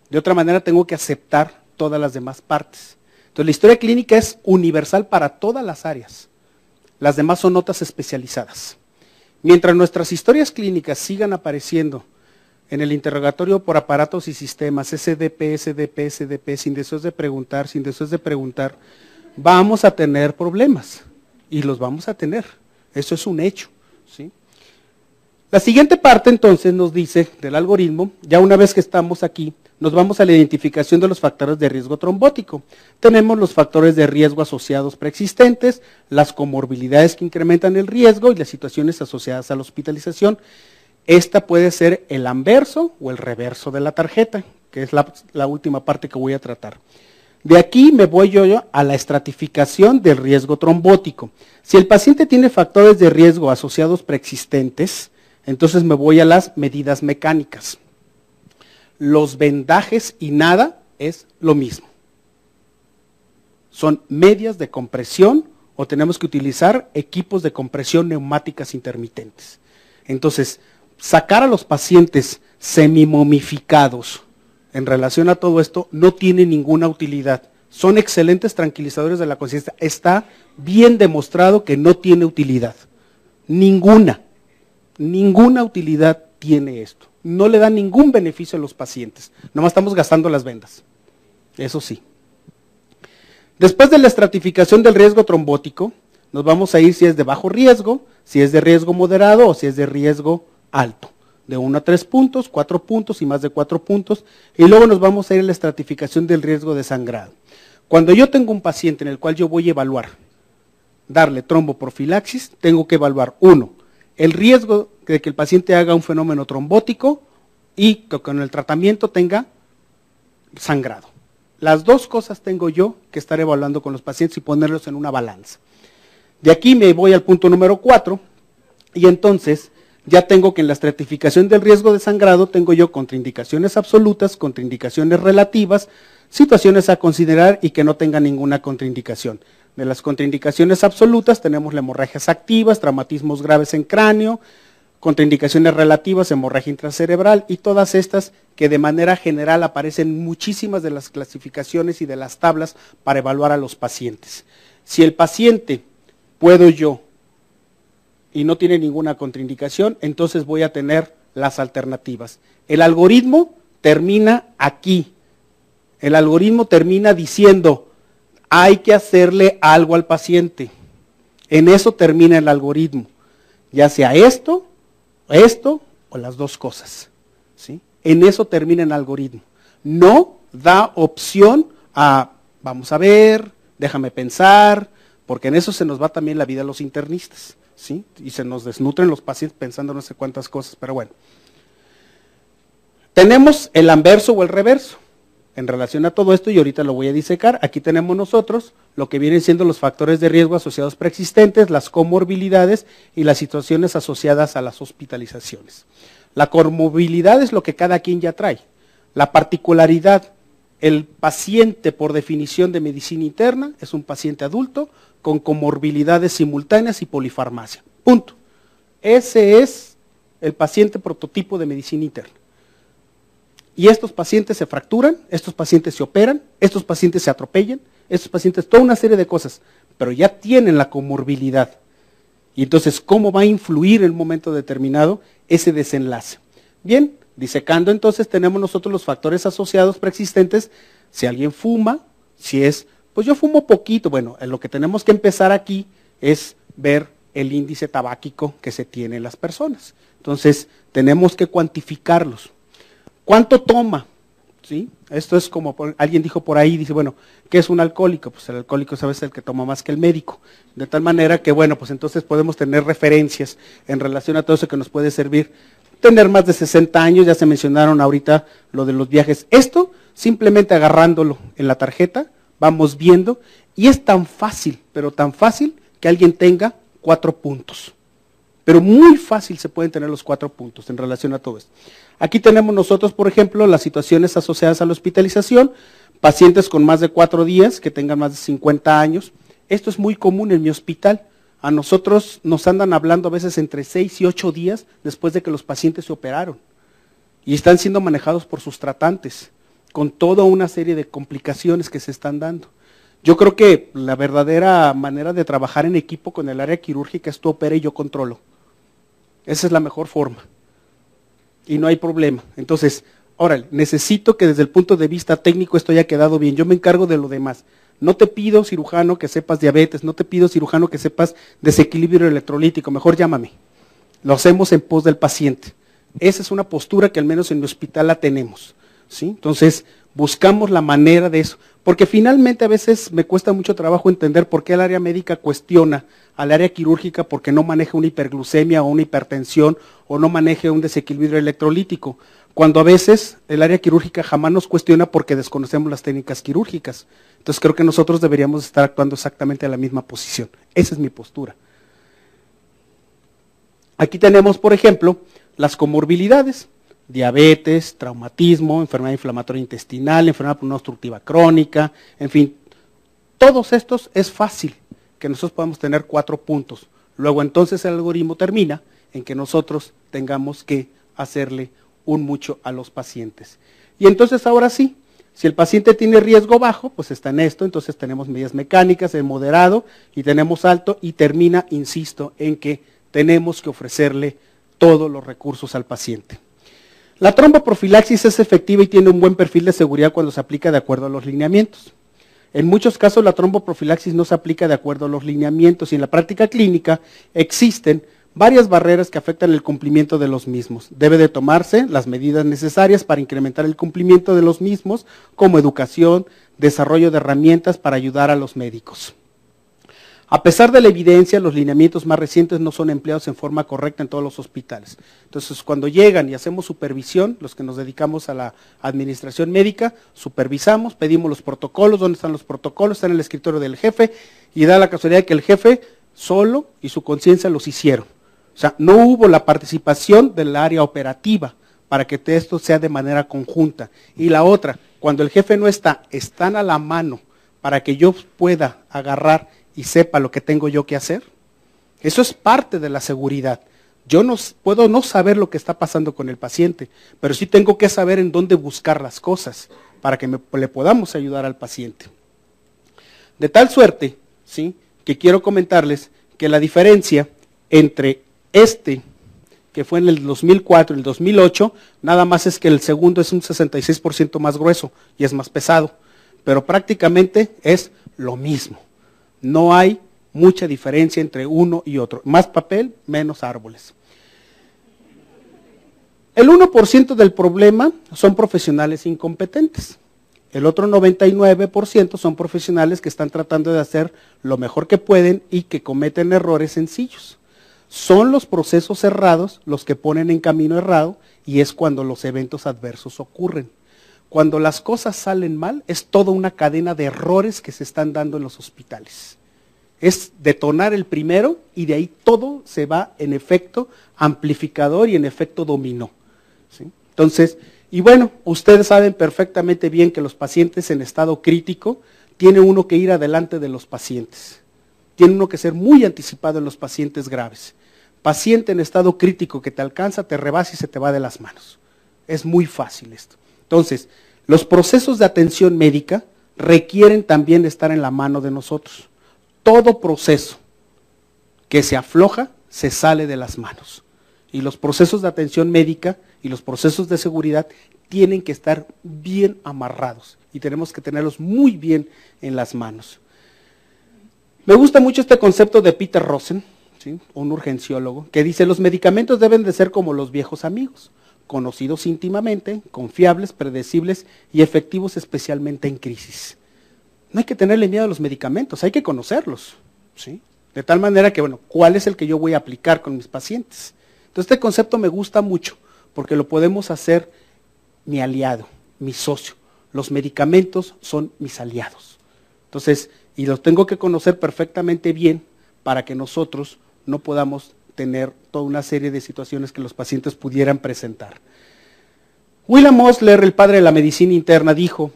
De otra manera, tengo que aceptar todas las demás partes. Entonces, la historia clínica es universal para todas las áreas. Las demás son notas especializadas. Mientras nuestras historias clínicas sigan apareciendo en el interrogatorio por aparatos y sistemas, SDP, SDP, SDP, sin deseos de preguntar, vamos a tener problemas. Y los vamos a tener. Eso es un hecho, ¿sí? La siguiente parte entonces nos dice del algoritmo, ya una vez que estamos aquí, nos vamos a la identificación de los factores de riesgo trombótico. Tenemos los factores de riesgo asociados preexistentes, las comorbilidades que incrementan el riesgo y las situaciones asociadas a la hospitalización. Esta puede ser el anverso o el reverso de la tarjeta, que es la última parte que voy a tratar. De aquí me voy yo a la estratificación del riesgo trombótico. Si el paciente tiene factores de riesgo asociados preexistentes, entonces me voy a las medidas mecánicas. Los vendajes y nada es lo mismo. Son medias de compresión o tenemos que utilizar equipos de compresión neumáticas intermitentes. Entonces, sacar a los pacientes semimomificados en relación a todo esto no tiene ninguna utilidad. Son excelentes tranquilizadores de la conciencia. Está bien demostrado que no tiene utilidad. Ninguna utilidad tiene esto. No le da ningún beneficio a los pacientes. Nomás estamos gastando las vendas. Eso sí. Después de la estratificación del riesgo trombótico, nos vamos a ir si es de bajo riesgo, si es de riesgo moderado o si es de riesgo alto. De 1 a 3 puntos, 4 puntos y más de 4 puntos. Y luego nos vamos a ir a la estratificación del riesgo de sangrado. Cuando yo tengo un paciente en el cual yo voy a evaluar, darle tromboprofilaxis, tengo que evaluar, 1, el riesgo de que el paciente haga un fenómeno trombótico y que con el tratamiento tenga sangrado. Las dos cosas tengo yo que estar evaluando con los pacientes y ponerlos en una balanza. De aquí me voy al punto número 4 y entonces ya tengo que en la estratificación del riesgo de sangrado tengo yo contraindicaciones absolutas, contraindicaciones relativas, situaciones a considerar y que no tenga ninguna contraindicación. De las contraindicaciones absolutas tenemos las hemorragias activas, traumatismos graves en cráneo, contraindicaciones relativas, hemorragia intracerebral y todas estas que de manera general aparecen en muchísimas de las clasificaciones y de las tablas para evaluar a los pacientes. Si el paciente puedo yo y no tiene ninguna contraindicación, entonces voy a tener las alternativas. El algoritmo termina aquí. El algoritmo termina diciendo, hay que hacerle algo al paciente. En eso termina el algoritmo. Ya sea esto o las dos cosas. ¿Sí? En eso termina el algoritmo. No da opción a, vamos a ver, déjame pensar, porque en eso se nos va también la vida a los internistas. ¿Sí? Y se nos desnutren los pacientes pensando no sé cuántas cosas, pero bueno. Tenemos el anverso o el reverso en relación a todo esto y ahorita lo voy a disecar. Aquí tenemos nosotros lo que vienen siendo los factores de riesgo asociados preexistentes, las comorbilidades y las situaciones asociadas a las hospitalizaciones. La comorbilidad es lo que cada quien ya trae. La particularidad, el paciente por definición de medicina interna es un paciente adulto con comorbilidades simultáneas y polifarmacia. Punto. Ese es el paciente prototipo de medicina interna. Y estos pacientes se fracturan, estos pacientes se operan, estos pacientes se atropellan, estos pacientes, toda una serie de cosas, pero ya tienen la comorbilidad. Y entonces, ¿cómo va a influir en un momento determinado ese desenlace? Bien, disecando entonces tenemos nosotros los factores asociados preexistentes, si alguien fuma, si es, pues yo fumo poquito, bueno, lo que tenemos que empezar aquí es ver el índice tabáquico que se tiene en las personas. Entonces, tenemos que cuantificarlos. ¿Cuánto toma? ¿Sí? Esto es como, alguien dijo por ahí, dice, bueno, ¿qué es un alcohólico? Pues el alcohólico es a veces el que toma más que el médico. De tal manera que, bueno, pues entonces podemos tener referencias en relación a todo eso que nos puede servir. Tener más de 60 años, ya se mencionaron ahorita lo de los viajes. Esto, simplemente agarrándolo en la tarjeta, vamos viendo Y es tan fácil, pero tan fácil, que alguien tenga 4 puntos. Pero muy fácil se pueden tener los 4 puntos en relación a todo esto. Aquí tenemos nosotros, por ejemplo, las situaciones asociadas a la hospitalización, pacientes con más de 4 días, que tengan más de 50 años. Esto es muy común en mi hospital. A nosotros nos andan hablando a veces entre 6 y 8 días después de que los pacientes se operaron. Y están siendo manejados por sus tratantes, con toda una serie de complicaciones que se están dando. Yo creo que la verdadera manera de trabajar en equipo con el área quirúrgica es tú opera y yo controlo. Esa es la mejor forma. Y no hay problema. Entonces, órale, necesito que desde el punto de vista técnico esto haya quedado bien. Yo me encargo de lo demás. No te pido, cirujano, que sepas diabetes, no te pido, cirujano, que sepas desequilibrio electrolítico, mejor llámame. Lo hacemos en pos del paciente. Esa es una postura que al menos en mi hospital la tenemos, ¿sí? Entonces, buscamos la manera de eso, porque finalmente a veces me cuesta mucho trabajo entender por qué el área médica cuestiona al área quirúrgica porque no maneja una hiperglucemia o una hipertensión o no maneja un desequilibrio electrolítico, cuando a veces el área quirúrgica jamás nos cuestiona porque desconocemos las técnicas quirúrgicas. Entonces creo que nosotros deberíamos estar actuando exactamente en la misma posición. Esa es mi postura. Aquí tenemos, por ejemplo, las comorbilidades: diabetes, traumatismo, enfermedad inflamatoria intestinal, enfermedad pulmonar obstructiva crónica, en fin, todos estos es fácil que nosotros podamos tener 4 puntos. Luego entonces el algoritmo termina en que nosotros tengamos que hacerle un mucho a los pacientes. Y entonces ahora sí, si el paciente tiene riesgo bajo, pues está en esto, entonces tenemos medidas mecánicas, en moderado, y tenemos alto, y termina, insisto, en que tenemos que ofrecerle todos los recursos al paciente. La tromboprofilaxis es efectiva y tiene un buen perfil de seguridad cuando se aplica de acuerdo a los lineamientos. En muchos casos la tromboprofilaxis no se aplica de acuerdo a los lineamientos y en la práctica clínica existen varias barreras que afectan el cumplimiento de los mismos. Debe de tomarse las medidas necesarias para incrementar el cumplimiento de los mismos, como educación, desarrollo de herramientas para ayudar a los médicos. A pesar de la evidencia, los lineamientos más recientes no son empleados en forma correcta en todos los hospitales. Entonces, cuando llegan y hacemos supervisión, los que nos dedicamos a la administración médica, supervisamos, pedimos los protocolos. ¿Dónde están los protocolos? Están en el escritorio del jefe, y da la casualidad de que el jefe solo y su conciencia los hicieron. O sea, no hubo la participación del área operativa para que esto sea de manera conjunta. Y la otra, cuando el jefe no está, están a la mano para que yo pueda agarrar y sepa lo que tengo yo que hacer. Eso es parte de la seguridad. Yo no puedo no saber lo que está pasando con el paciente, pero sí tengo que saber en dónde buscar las cosas para que le podamos ayudar al paciente. De tal suerte, ¿sí?, que quiero comentarles que la diferencia entre que fue en el 2004 y el 2008, nada más es que el segundo es un 66% más grueso y es más pesado, pero prácticamente es lo mismo. No hay mucha diferencia entre uno y otro. Más papel, menos árboles. El 1% del problema son profesionales incompetentes. El otro 99% son profesionales que están tratando de hacer lo mejor que pueden y que cometen errores sencillos. Son los procesos errados los que ponen en camino errado y es cuando los eventos adversos ocurren. Cuando las cosas salen mal, es toda una cadena de errores que se están dando en los hospitales. Es detonar el primero y de ahí todo se va en efecto amplificador y en efecto dominó, ¿sí? Entonces, y bueno, ustedes saben perfectamente bien que los pacientes en estado crítico tiene uno que ir adelante de los pacientes. Tiene uno que ser muy anticipado en los pacientes graves. Paciente en estado crítico que te alcanza, te rebasa y se te va de las manos. Es muy fácil esto. Entonces, los procesos de atención médica requieren también estar en la mano de nosotros. Todo proceso que se afloja, se sale de las manos. Y los procesos de atención médica y los procesos de seguridad tienen que estar bien amarrados y tenemos que tenerlos muy bien en las manos. Me gusta mucho este concepto de Peter Rosen, ¿sí?, un urgenciólogo, que dice: los medicamentos deben de ser como los viejos amigos, conocidos íntimamente, confiables, predecibles y efectivos especialmente en crisis. No hay que tenerle miedo a los medicamentos, hay que conocerlos, ¿sí? De tal manera que, bueno, ¿cuál es el que yo voy a aplicar con mis pacientes? Entonces este concepto me gusta mucho porque lo podemos hacer mi aliado, mi socio. Los medicamentos son mis aliados. Entonces, y los tengo que conocer perfectamente bien para que nosotros no podamos tener toda una serie de situaciones que los pacientes pudieran presentar. William Osler, el padre de la medicina interna, dijo,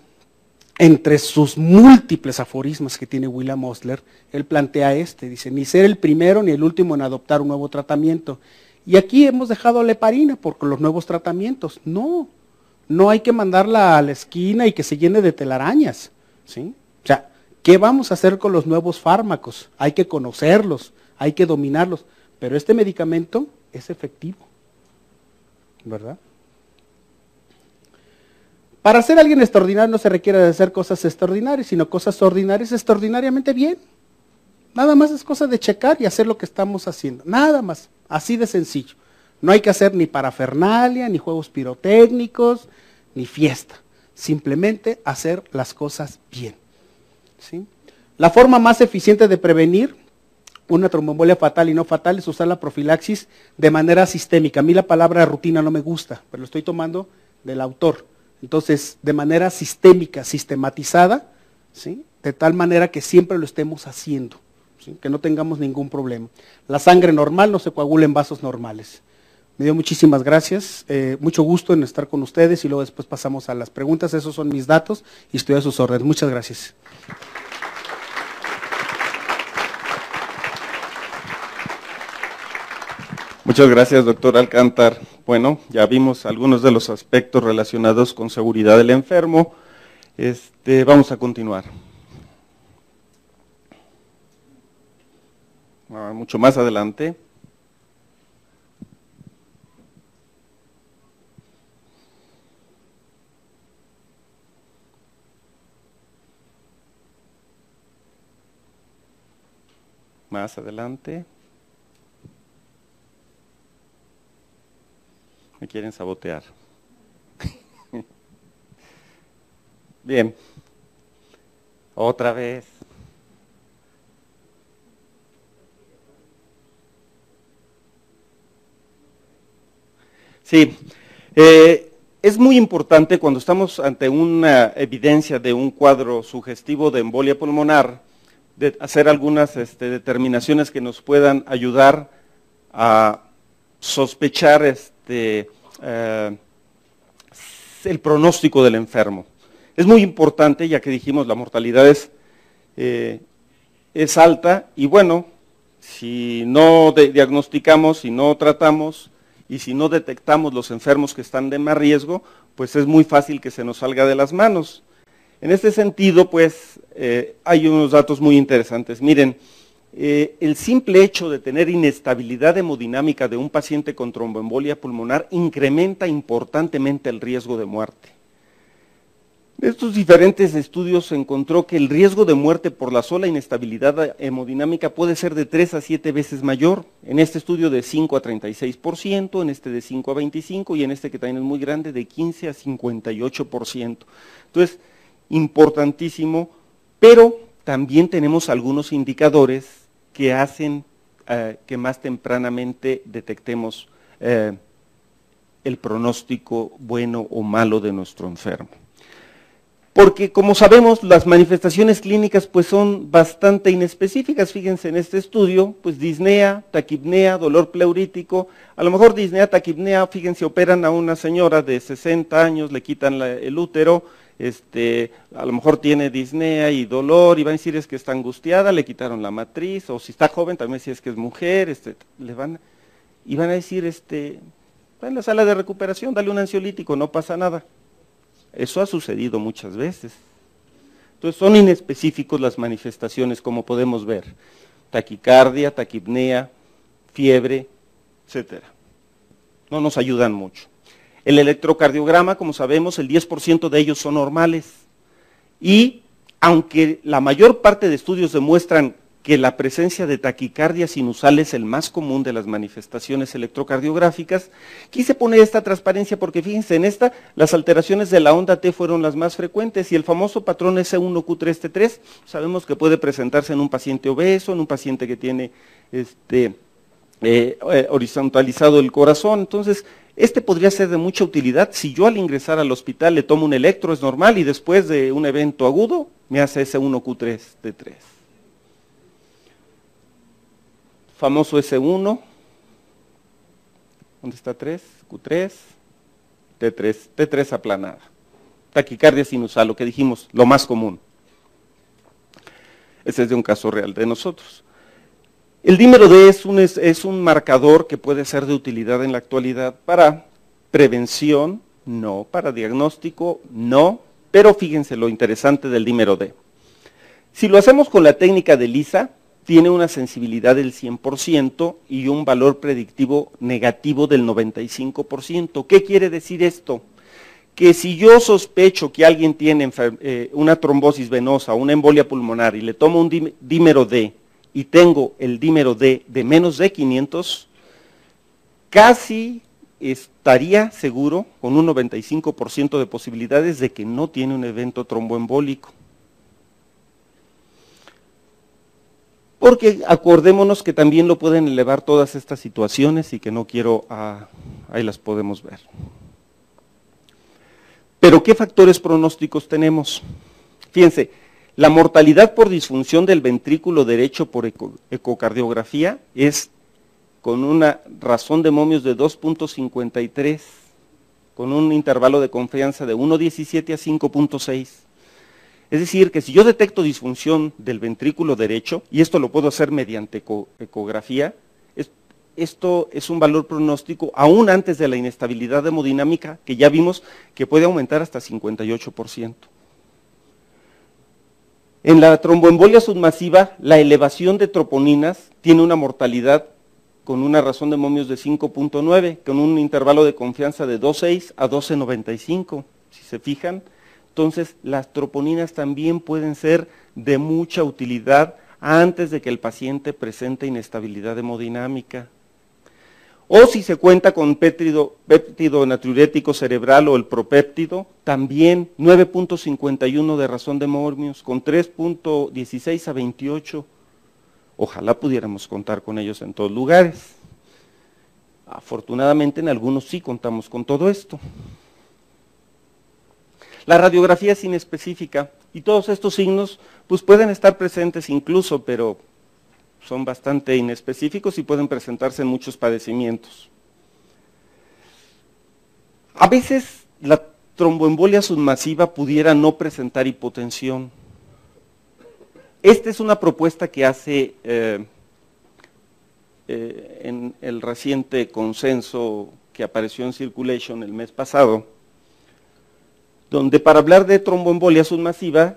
entre sus múltiples aforismos que tiene William Osler, él plantea dice, ni ser el primero ni el último en adoptar un nuevo tratamiento. Y aquí hemos dejado la heparina por los nuevos tratamientos. No hay que mandarla a la esquina y que se llene de telarañas, ¿sí? O sea, ¿qué vamos a hacer con los nuevos fármacos? Hay que conocerlos, hay que dominarlos, pero este medicamento es efectivo, ¿verdad? Para ser alguien extraordinario no se requiere de hacer cosas extraordinarias, sino cosas ordinarias extraordinariamente bien. Nada más es cosa de checar y hacer lo que estamos haciendo, nada más, así de sencillo. No hay que hacer ni parafernalia, ni juegos pirotécnicos, ni fiesta. Simplemente hacer las cosas bien, ¿sí? La forma más eficiente de prevenir una tromboembolia fatal y no fatal es usar la profilaxis de manera sistémica. A mí la palabra rutina no me gusta, pero lo estoy tomando del autor. Entonces, de manera sistémica, sistematizada, ¿sí? De tal manera que siempre lo estemos haciendo, ¿sí? Que no tengamos ningún problema. La sangre normal no se coagula en vasos normales. Me dio muchísimas gracias, mucho gusto en estar con ustedes y luego después pasamos a las preguntas. Esos son mis datos y estoy a sus órdenes. Muchas gracias. Muchas gracias, doctor Alcántar. Bueno, ya vimos algunos de los aspectos relacionados con seguridad del enfermo. Vamos a continuar. Mucho más adelante. Más adelante. Me quieren sabotear. Bien. Otra vez. Sí. Es muy importante cuando estamos ante una evidencia de un cuadro sugestivo de embolia pulmonar, de hacer algunas determinaciones que nos puedan ayudar a sospechar el pronóstico del enfermo. Es muy importante, ya que dijimos la mortalidad es alta, y bueno, si no diagnosticamos, si no tratamos, y si no detectamos los enfermos que están de más riesgo, pues es muy fácil que se nos salga de las manos. En este sentido, pues, hay unos datos muy interesantes. Miren, el simple hecho de tener inestabilidad hemodinámica de un paciente con tromboembolia pulmonar incrementa importantemente el riesgo de muerte. En estos diferentes estudios se encontró que el riesgo de muerte por la sola inestabilidad hemodinámica puede ser de 3 a 7 veces mayor. En este estudio de 5 a 36%, en este de 5 a 25% y en este que también es muy grande de 15 a 58%. Entonces, importantísimo, pero también tenemos algunos indicadores que hacen que más tempranamente detectemos el pronóstico bueno o malo de nuestro enfermo. Porque como sabemos, las manifestaciones clínicas pues son bastante inespecíficas. Fíjense en este estudio, pues disnea, taquipnea, dolor pleurítico. A lo mejor disnea, taquipnea, fíjense, operan a una señora de 60 años, le quitan el útero, a lo mejor tiene disnea y dolor, y van a decir es que está angustiada, le quitaron la matriz, o si está joven también si es que es mujer, y van a decir, va en la sala de recuperación, dale un ansiolítico, no pasa nada. Eso ha sucedido muchas veces. Entonces son inespecíficos las manifestaciones, como podemos ver. Taquicardia, taquipnea, fiebre, etcétera. No nos ayudan mucho. El electrocardiograma, como sabemos, el 10% de ellos son normales. Y aunque la mayor parte de estudios demuestran que la presencia de taquicardia sinusal es el más común de las manifestaciones electrocardiográficas, quise poner esta transparencia porque fíjense, en esta las alteraciones de la onda T fueron las más frecuentes y el famoso patrón S1Q3T3 sabemos que puede presentarse en un paciente obeso, en un paciente que tiene horizontalizado el corazón. Entonces, podría ser de mucha utilidad si yo al ingresar al hospital le tomo un electro, es normal, y después de un evento agudo, me hace S1Q3 T3. Famoso S1, ¿dónde está 3? Q3, T3, T3 aplanada. Taquicardia sinusal, lo que dijimos, lo más común. Ese es de un caso real de nosotros. El dímero D es un marcador que puede ser de utilidad en la actualidad para prevención, no, para diagnóstico, no, pero fíjense lo interesante del dímero D. Si lo hacemos con la técnica de Lisa, tiene una sensibilidad del 100% y un valor predictivo negativo del 95%. ¿Qué quiere decir esto? Que si yo sospecho que alguien tiene una trombosis venosa o una embolia pulmonar y le tomo un dímero D y tengo el dímero D de menos de 500, casi estaría seguro, con un 95% de posibilidades, de que no tiene un evento tromboembólico. Porque acordémonos que también lo pueden elevar todas estas situaciones y que no quiero, ahí las podemos ver. Pero ¿qué factores pronósticos tenemos? Fíjense, la mortalidad por disfunción del ventrículo derecho por ecocardiografía es con una razón de momios de 2.53, con un intervalo de confianza de 1.17 a 5.6. Es decir, que si yo detecto disfunción del ventrículo derecho, y esto lo puedo hacer mediante ecografía, esto es un valor pronóstico aún antes de la inestabilidad hemodinámica, que ya vimos que puede aumentar hasta 58%. En la tromboembolia submasiva, la elevación de troponinas tiene una mortalidad con una razón de momios de 5.9, con un intervalo de confianza de 2.6 a 12.95, si se fijan. Entonces, las troponinas también pueden ser de mucha utilidad antes de que el paciente presente inestabilidad hemodinámica. O si se cuenta con péptido natriurético cerebral o el propéptido, también 9.51 de razón de momios, con 3.16 a 28. Ojalá pudiéramos contar con ellos en todos lugares. Afortunadamente en algunos sí contamos con todo esto. La radiografía es inespecífica y todos estos signos pues pueden estar presentes incluso, pero son bastante inespecíficos y pueden presentarse en muchos padecimientos. A veces la tromboembolia submasiva pudiera no presentar hipotensión. Esta es una propuesta que hace en el reciente consenso que apareció en Circulation el mes pasado, donde para hablar de tromboembolia submasiva,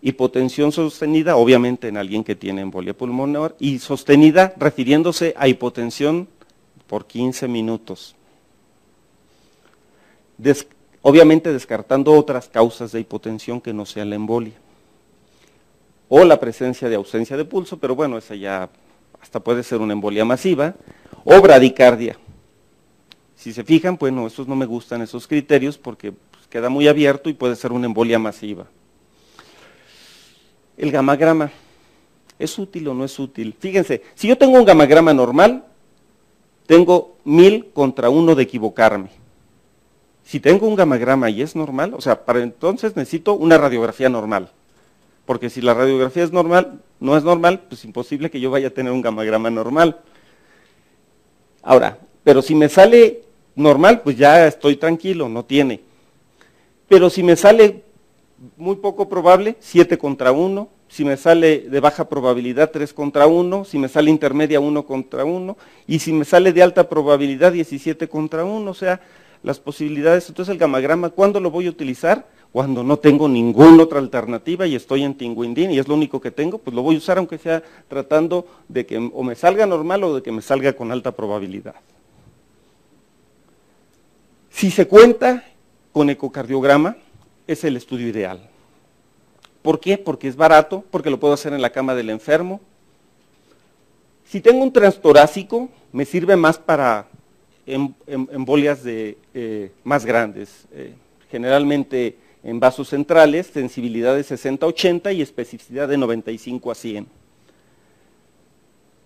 hipotensión sostenida, obviamente en alguien que tiene embolia pulmonar, y sostenida refiriéndose a hipotensión por 15 minutos. Obviamente descartando otras causas de hipotensión que no sea la embolia. O la presencia de ausencia de pulso, pero bueno, esa ya hasta puede ser una embolia masiva, o bradicardia. Si se fijan, bueno, estos no me gustan esos criterios porque pues, queda muy abierto y puede ser una embolia masiva. El gamagrama, ¿es útil o no es útil? Fíjense, si yo tengo un gamagrama normal, tengo 1000 contra 1 de equivocarme. Si tengo un gamagrama y es normal, o sea, para entonces necesito una radiografía normal. Porque si la radiografía es normal, no es normal, pues imposible que yo vaya a tener un gamagrama normal. Ahora, pero si me sale normal, pues ya estoy tranquilo, no tiene. Pero si me sale muy poco probable, 7 contra 1, si me sale de baja probabilidad, 3 contra 1, si me sale intermedia, 1 contra 1, y si me sale de alta probabilidad, 17 contra 1, o sea, las posibilidades. Entonces el gamagrama, ¿cuándo lo voy a utilizar? Cuando no tengo ninguna otra alternativa y estoy en Tinguindín y es lo único que tengo, pues lo voy a usar aunque sea tratando de que o me salga normal o de que me salga con alta probabilidad. Si se cuenta con ecocardiograma, es el estudio ideal. ¿Por qué? Porque es barato, porque lo puedo hacer en la cama del enfermo. Si tengo un transtorácico, me sirve más para embolias más grandes, generalmente en vasos centrales, sensibilidad de 60-80 y especificidad de 95 a 100.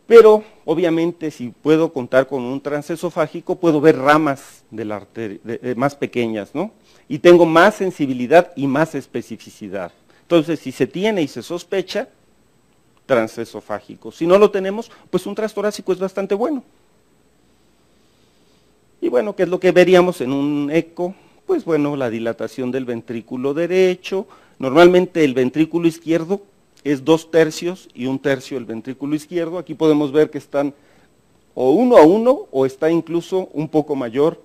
Pero, obviamente, si puedo contar con un transesofágico, puedo ver ramas de la arteria, más pequeñas, ¿no? Y tengo más sensibilidad y más especificidad. Entonces, si se tiene y se sospecha, transesofágico. Si no lo tenemos, pues un transtorácico es bastante bueno. Y bueno, ¿qué es lo que veríamos en un eco? Pues bueno, la dilatación del ventrículo derecho. Normalmente el ventrículo izquierdo es 2/3 y 1/3 el ventrículo izquierdo. Aquí podemos ver que están o 1:1 o está incluso un poco mayor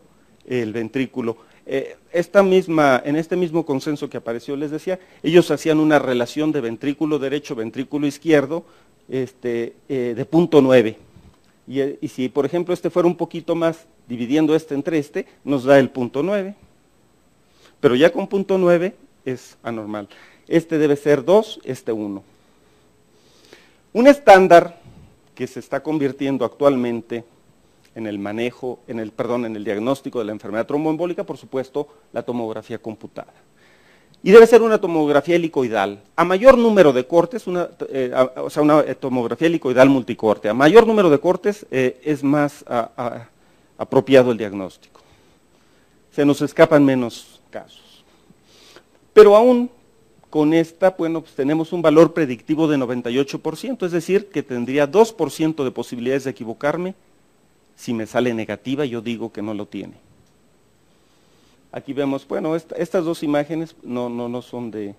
el ventrículo. En este mismo consenso que apareció, les decía, ellos hacían una relación de ventrículo derecho, ventrículo izquierdo, de 0.9. Y si, por ejemplo, este fuera un poquito más, dividiendo este entre este, nos da el 0.9. Pero ya con 0.9 es anormal. Este debe ser 2, este 1. Un estándar que se está convirtiendo actualmente en el manejo, en el diagnóstico de la enfermedad tromboembólica, por supuesto, la tomografía computada. Y debe ser una tomografía helicoidal. A mayor número de cortes, una tomografía helicoidal multicorte, a mayor número de cortes es más apropiado el diagnóstico. Se nos escapan menos casos. Pero aún con esta, bueno, pues tenemos un valor predictivo de 98%, es decir, que tendría 2% de posibilidades de equivocarme. Si me sale negativa, yo digo que no lo tiene. Aquí vemos, bueno, estas dos imágenes no son de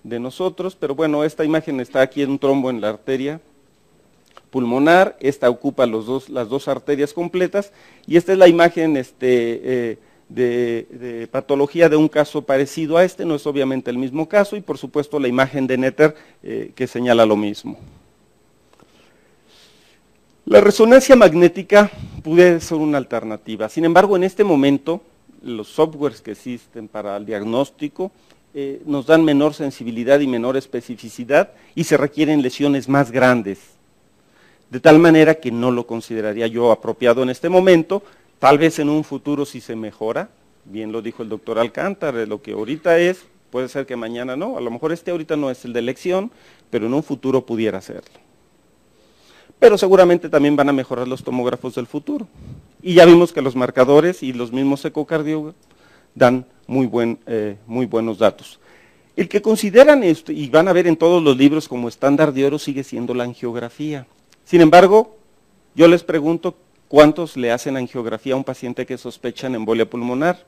nosotros, pero bueno, esta imagen está aquí en un trombo en la arteria pulmonar, esta ocupa las dos arterias completas, y esta es la imagen de patología de un caso parecido a este, no es obviamente el mismo caso, y por supuesto la imagen de Netter que señala lo mismo. La resonancia magnética puede ser una alternativa, sin embargo en este momento los softwares que existen para el diagnóstico nos dan menor sensibilidad y menor especificidad y se requieren lesiones más grandes, de tal manera que no lo consideraría yo apropiado en este momento. Tal vez en un futuro si se mejora, bien lo dijo el doctor Alcántara, lo que ahorita es, puede ser que mañana no, a lo mejor ahorita no es el de elección, pero en un futuro pudiera serlo. Pero seguramente también van a mejorar los tomógrafos del futuro. Y ya vimos que los marcadores y los mismos ecocardiógrafos dan muy buenos datos. El que consideran esto, y van a ver en todos los libros como estándar de oro, sigue siendo la angiografía. Sin embargo, yo les pregunto, ¿cuántos le hacen angiografía a un paciente que sospechan embolia pulmonar?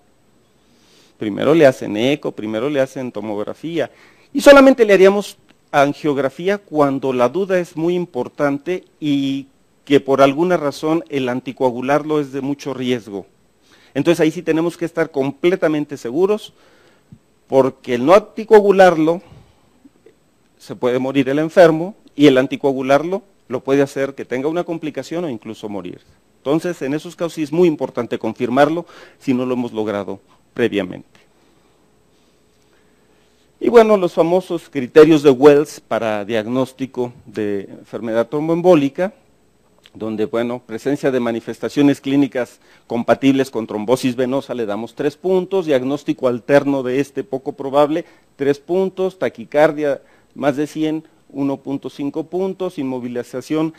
Primero le hacen eco, primero le hacen tomografía, y solamente le haríamos angiografía cuando la duda es muy importante y que por alguna razón el anticoagularlo es de mucho riesgo. Entonces ahí sí tenemos que estar completamente seguros, porque el no anticoagularlo se puede morir el enfermo y el anticoagularlo lo puede hacer que tenga una complicación o incluso morir. Entonces en esos casos sí es muy importante confirmarlo si no lo hemos logrado previamente. Y bueno, los famosos criterios de Wells para diagnóstico de enfermedad tromboembólica, donde, bueno, presencia de manifestaciones clínicas compatibles con trombosis venosa le damos 3 puntos, diagnóstico alterno de poco probable, 3 puntos, taquicardia más de 100, 1.5 puntos, inmovilización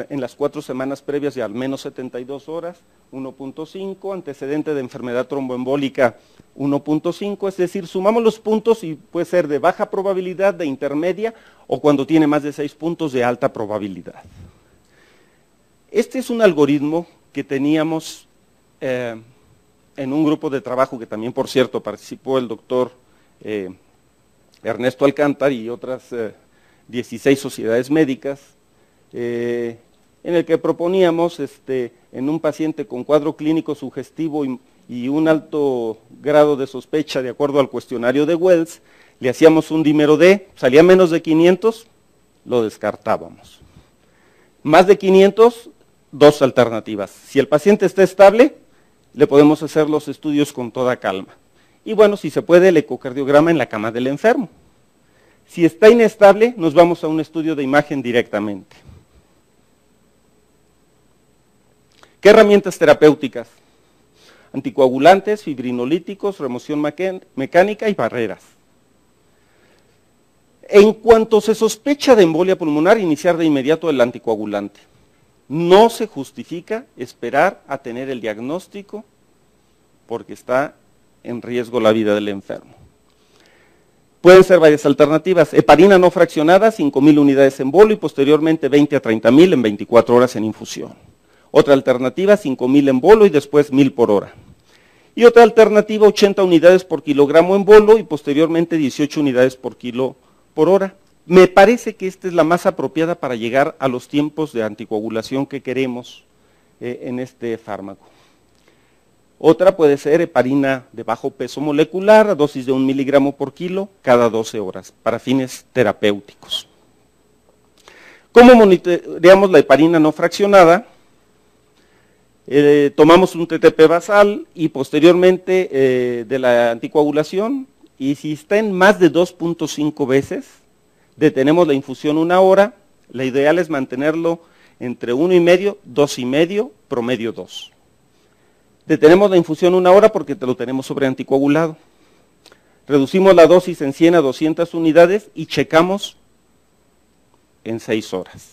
en las 4 semanas previas de al menos 72 horas, 1.5, antecedente de enfermedad tromboembólica, 1.5, es decir, sumamos los puntos y puede ser de baja probabilidad, de intermedia, o cuando tiene más de 6 puntos de alta probabilidad. Este es un algoritmo que teníamos en un grupo de trabajo que también, por cierto, participó el doctor Ernesto Alcántara y otras 16 sociedades médicas, en el que proponíamos en un paciente con cuadro clínico sugestivo y un alto grado de sospecha de acuerdo al cuestionario de Wells, le hacíamos un dímero D, salía menos de 500, lo descartábamos. Más de 500, 2 alternativas. Si el paciente está estable, le podemos hacer los estudios con toda calma. Y bueno, si se puede, el ecocardiograma en la cama del enfermo. Si está inestable, nos vamos a un estudio de imagen directamente. ¿Qué herramientas terapéuticas? Anticoagulantes, fibrinolíticos, remoción mecánica y barreras. En cuanto se sospecha de embolia pulmonar, iniciar de inmediato el anticoagulante. No se justifica esperar a tener el diagnóstico porque está en riesgo la vida del enfermo. Pueden ser varias alternativas. Heparina no fraccionada, 5,000 unidades en bolo y posteriormente 20 a 30,000 en 24 horas en infusión. Otra alternativa, 5,000 en bolo y después 1,000 por hora. Y otra alternativa, 80 unidades por kilogramo en bolo y posteriormente 18 unidades por kilo por hora. Me parece que esta es la más apropiada para llegar a los tiempos de anticoagulación que queremos en este fármaco. Otra puede ser heparina de bajo peso molecular, a dosis de 1 miligramo por kilo, cada 12 horas, para fines terapéuticos. ¿Cómo monitoreamos la heparina no fraccionada? Tomamos un TTP basal y posteriormente de la anticoagulación, y si está en más de 2.5 veces, detenemos la infusión 1 hora. La ideal es mantenerlo entre 1,5, 2,5, promedio 2. Detenemos la infusión 1 hora porque te lo tenemos sobre anticoagulado. Reducimos la dosis en 100 a 200 unidades y checamos en 6 horas.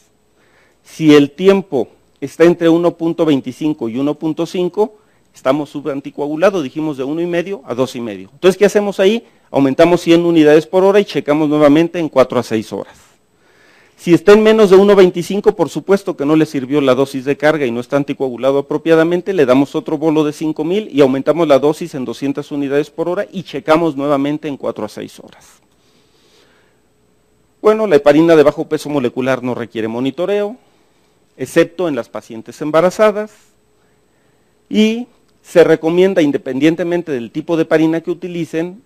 Si el tiempo está entre 1.25 y 1.5, estamos subanticoagulados, dijimos de 1,5 a 2,5. Entonces, ¿qué hacemos ahí? Aumentamos 100 unidades por hora y checamos nuevamente en 4 a 6 horas. Si está en menos de 1.25, por supuesto que no le sirvió la dosis de carga y no está anticoagulado apropiadamente, le damos otro bolo de 5,000 y aumentamos la dosis en 200 unidades por hora y checamos nuevamente en 4 a 6 horas. Bueno, la heparina de bajo peso molecular no requiere monitoreo, excepto en las pacientes embarazadas, y se recomienda, independientemente del tipo de heparina que utilicen,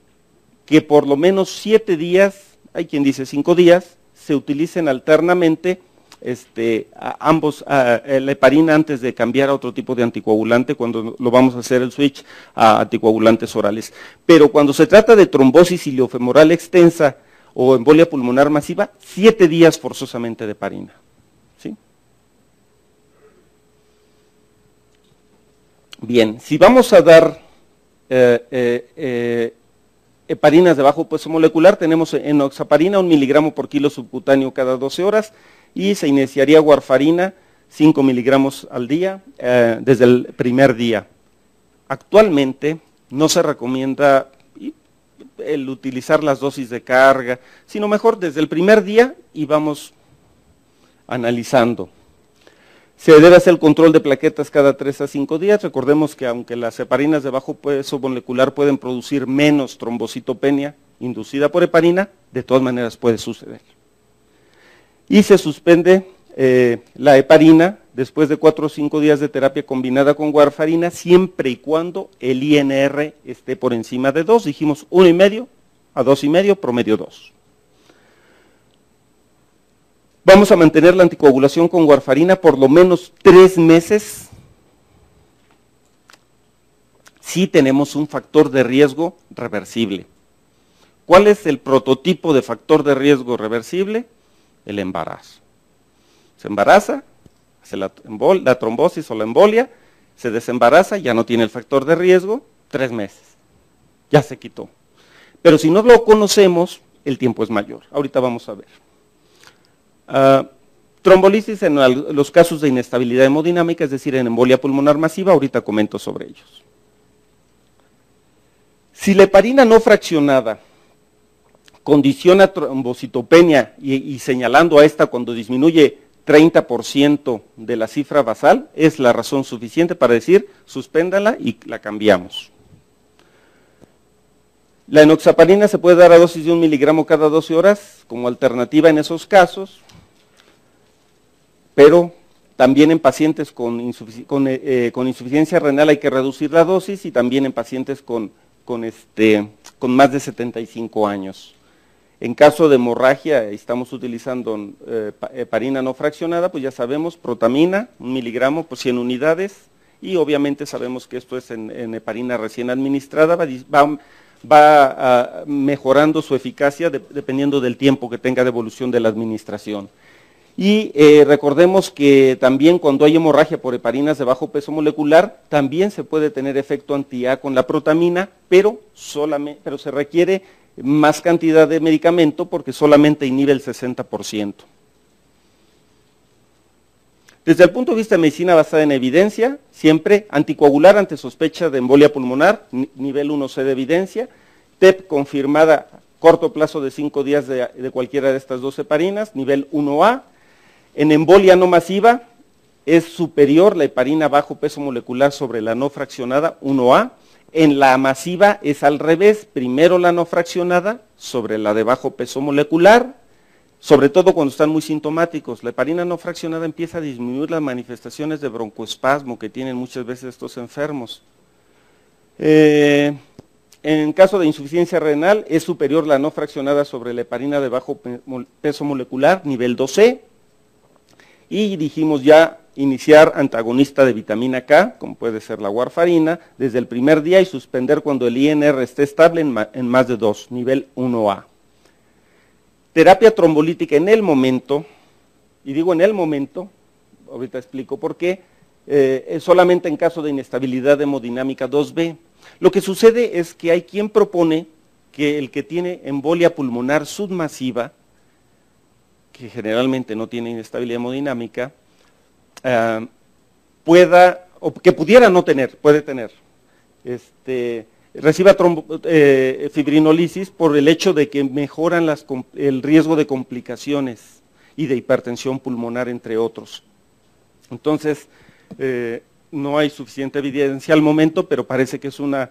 que por lo menos 7 días, hay quien dice 5 días, se utilicen alternamente la heparina antes de cambiar a otro tipo de anticoagulante, cuando lo vamos a hacer el switch a anticoagulantes orales. Pero cuando se trata de trombosis iliofemoral extensa o embolia pulmonar masiva, 7 días forzosamente de heparina. ¿Sí? Bien, si vamos a dar heparinas de bajo peso molecular, tenemos enoxaparina 1 miligramo por kilo subcutáneo cada 12 horas y se iniciaría warfarina 5 miligramos al día desde el primer día. Actualmente no se recomienda el utilizar las dosis de carga, sino mejor desde el primer día y vamos analizando. Se debe hacer el control de plaquetas cada 3 a 5 días. Recordemos que aunque las heparinas de bajo peso molecular pueden producir menos trombocitopenia inducida por heparina, de todas maneras puede suceder. Y se suspende la heparina después de 4 o 5 días de terapia combinada con warfarina, siempre y cuando el INR esté por encima de 2. Dijimos 1,5 a 2,5, promedio 2. Vamos a mantener la anticoagulación con warfarina por lo menos 3 meses si tenemos un factor de riesgo reversible. ¿Cuál es el prototipo de factor de riesgo reversible? El embarazo. Se embaraza, hace la trombosis o la embolia, se desembaraza, ya no tiene el factor de riesgo, 3 meses. Ya se quitó. Pero si no lo conocemos, el tiempo es mayor. Ahorita vamos a ver. Trombolisis en los casos de inestabilidad hemodinámica, es decir, en embolia pulmonar masiva, ahorita comento sobre ellos. Si la heparina no fraccionada condiciona trombocitopenia y señalando a esta cuando disminuye 30% de la cifra basal, es la razón suficiente para decir, suspéndala y la cambiamos. La enoxaparina se puede dar a dosis de 1 miligramo cada 12 horas como alternativa en esos casos, pero también en pacientes con insuficiencia renal hay que reducir la dosis y también en pacientes con más de 75 años. En caso de hemorragia, estamos utilizando heparina no fraccionada, pues ya sabemos, protamina, 1 miligramo por 100 unidades, y obviamente sabemos que esto es en heparina recién administrada, va mejorando su eficacia dependiendo del tiempo que tenga de evolución de la administración. Y recordemos que también cuando hay hemorragia por heparinas de bajo peso molecular, también se puede tener efecto anti-A con la protamina, pero se requiere más cantidad de medicamento porque solamente inhibe el 60%. Desde el punto de vista de medicina basada en evidencia, siempre anticoagular ante sospecha de embolia pulmonar, nivel 1C de evidencia, TEP confirmada corto plazo de 5 días de cualquiera de estas dos heparinas, nivel 1A. En embolia no masiva es superior la heparina bajo peso molecular sobre la no fraccionada, 1A. En la masiva es al revés, primero la no fraccionada sobre la de bajo peso molecular, sobre todo cuando están muy sintomáticos. La heparina no fraccionada empieza a disminuir las manifestaciones de broncoespasmo que tienen muchas veces estos enfermos. En caso de insuficiencia renal es superior la no fraccionada sobre la heparina de bajo peso molecular, nivel 2C. Y dijimos ya iniciar antagonista de vitamina K, como puede ser la warfarina, desde el primer día y suspender cuando el INR esté estable en más de 2, nivel 1A. Terapia trombolítica en el momento, y digo en el momento, ahorita explico por qué, solamente en caso de inestabilidad hemodinámica 2B. Lo que sucede es que hay quien propone que el que tiene embolia pulmonar submasiva, que generalmente no tiene inestabilidad hemodinámica, pudiera no tener, puede tener, reciba fibrinolisis por el hecho de que mejoran el riesgo de complicaciones y de hipertensión pulmonar, entre otros. Entonces, no hay suficiente evidencia al momento, pero parece que es una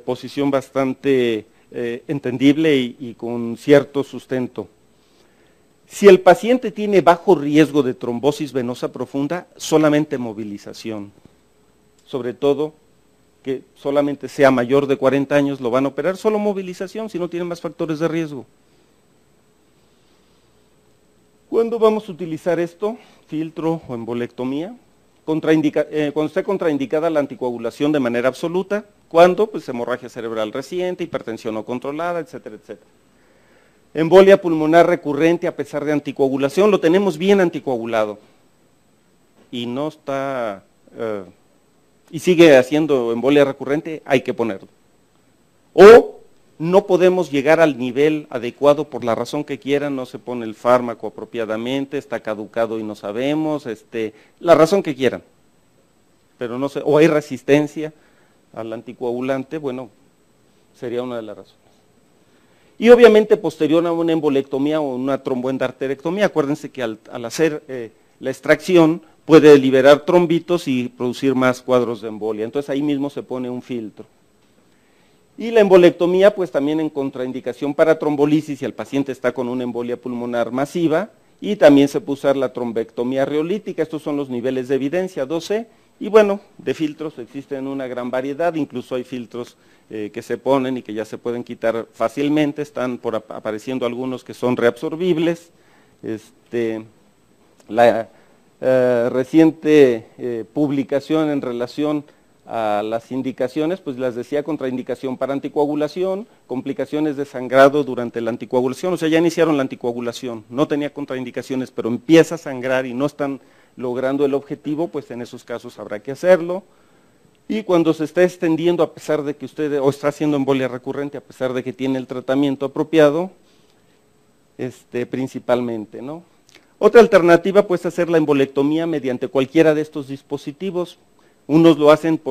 posición bastante entendible y con cierto sustento. Si el paciente tiene bajo riesgo de trombosis venosa profunda, solamente movilización. Sobre todo, que solamente sea mayor de 40 años, lo van a operar, solo movilización, si no tiene más factores de riesgo. ¿Cuándo vamos a utilizar esto? Filtro o embolectomía. Cuando esté contraindicada la anticoagulación de manera absoluta. ¿Cuándo? Pues hemorragia cerebral reciente, hipertensión no controlada, etcétera, etcétera. Embolia pulmonar recurrente a pesar de anticoagulación, lo tenemos bien anticoagulado y no está, y sigue haciendo embolia recurrente, hay que ponerlo. O no podemos llegar al nivel adecuado por la razón que quieran, no se pone el fármaco apropiadamente, está caducado y no sabemos, la razón que quieran, pero no sé, o hay resistencia al anticoagulante, bueno, sería una de las razones. Y obviamente posterior a una embolectomía o una tromboendarterectomía, acuérdense que al hacer la extracción puede liberar trombitos y producir más cuadros de embolia, entonces ahí mismo se pone un filtro. Y la embolectomía pues también en contraindicación para trombolisis si el paciente está con una embolia pulmonar masiva, y también se puede usar la trombectomía reolítica, estos son los niveles de evidencia, 12, y bueno, de filtros existen una gran variedad, incluso hay filtros que se ponen y que ya se pueden quitar fácilmente, están apareciendo algunos que son reabsorbibles. La reciente publicación en relación a las indicaciones, pues las decía contraindicación para anticoagulación, complicaciones de sangrado durante la anticoagulación, o sea, ya iniciaron la anticoagulación, no tenía contraindicaciones, pero empieza a sangrar y no están logrando el objetivo, pues en esos casos habrá que hacerlo. Y cuando se está extendiendo a pesar de que usted, o está haciendo embolia recurrente a pesar de que tiene el tratamiento apropiado, principalmente, ¿no? Otra alternativa puede hacer la embolectomía mediante cualquiera de estos dispositivos. Unos lo hacen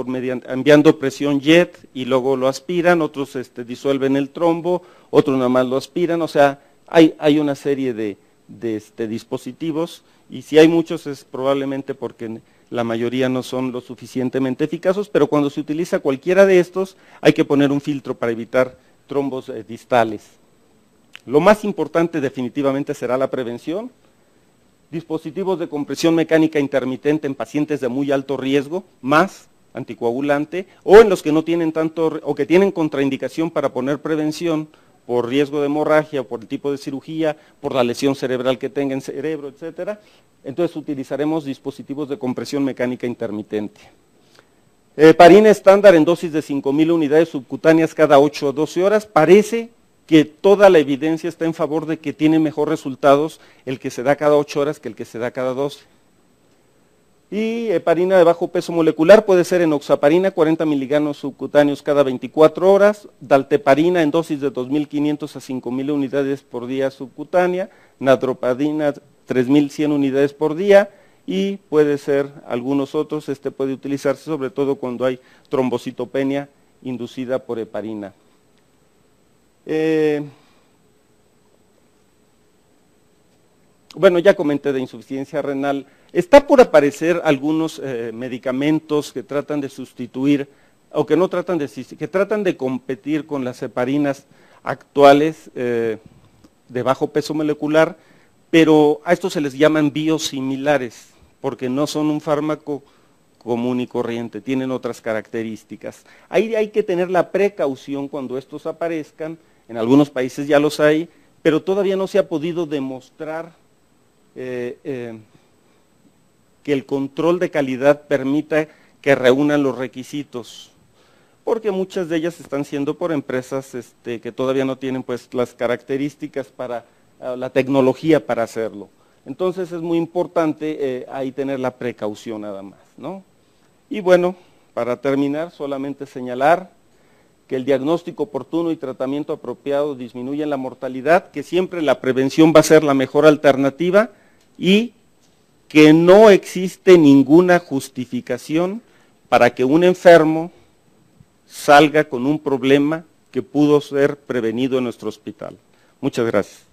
enviando presión jet y luego lo aspiran, otros disuelven el trombo, otros nada más lo aspiran, o sea, hay una serie de dispositivos, y si hay muchos es probablemente porque la mayoría no son lo suficientemente eficaces, pero cuando se utiliza cualquiera de estos hay que poner un filtro para evitar trombos distales. Lo más importante definitivamente será la prevención. Dispositivos de compresión mecánica intermitente en pacientes de muy alto riesgo, más anticoagulante, o en los que no tienen tanto, o que tienen contraindicación para poner prevención por riesgo de hemorragia, por el tipo de cirugía, por la lesión cerebral que tenga en cerebro, etcétera. Entonces utilizaremos dispositivos de compresión mecánica intermitente. Heparina estándar en dosis de 5,000 unidades subcutáneas cada 8 o 12 horas, parece que toda la evidencia está en favor de que tiene mejor resultados el que se da cada 8 horas que el que se da cada 12. Y heparina de bajo peso molecular puede ser enoxaparina, 40 miligramos subcutáneos cada 24 horas, dalteparina en dosis de 2.500 a 5,000 unidades por día subcutánea, nadropadina 3.100 unidades por día, y puede ser algunos otros, puede utilizarse sobre todo cuando hay trombocitopenia inducida por heparina. bueno, ya comenté de insuficiencia renal. Está por aparecer algunos medicamentos que tratan de sustituir, o que no tratan de, que tratan de competir con las heparinas actuales de bajo peso molecular, pero a estos se les llaman biosimilares, porque no son un fármaco común y corriente, tienen otras características. Ahí hay que tener la precaución cuando estos aparezcan, en algunos países ya los hay, pero todavía no se ha podido demostrar que el control de calidad permita que reúnan los requisitos, porque muchas de ellas están siendo por empresas que todavía no tienen pues las características para la tecnología para hacerlo. Entonces es muy importante ahí tener la precaución nada más, ¿no? Y bueno, para terminar, solamente señalar que el diagnóstico oportuno y tratamiento apropiado disminuyen la mortalidad, que siempre la prevención va a ser la mejor alternativa y que no existe ninguna justificación para que un enfermo salga con un problema que pudo ser prevenido en nuestro hospital. Muchas gracias.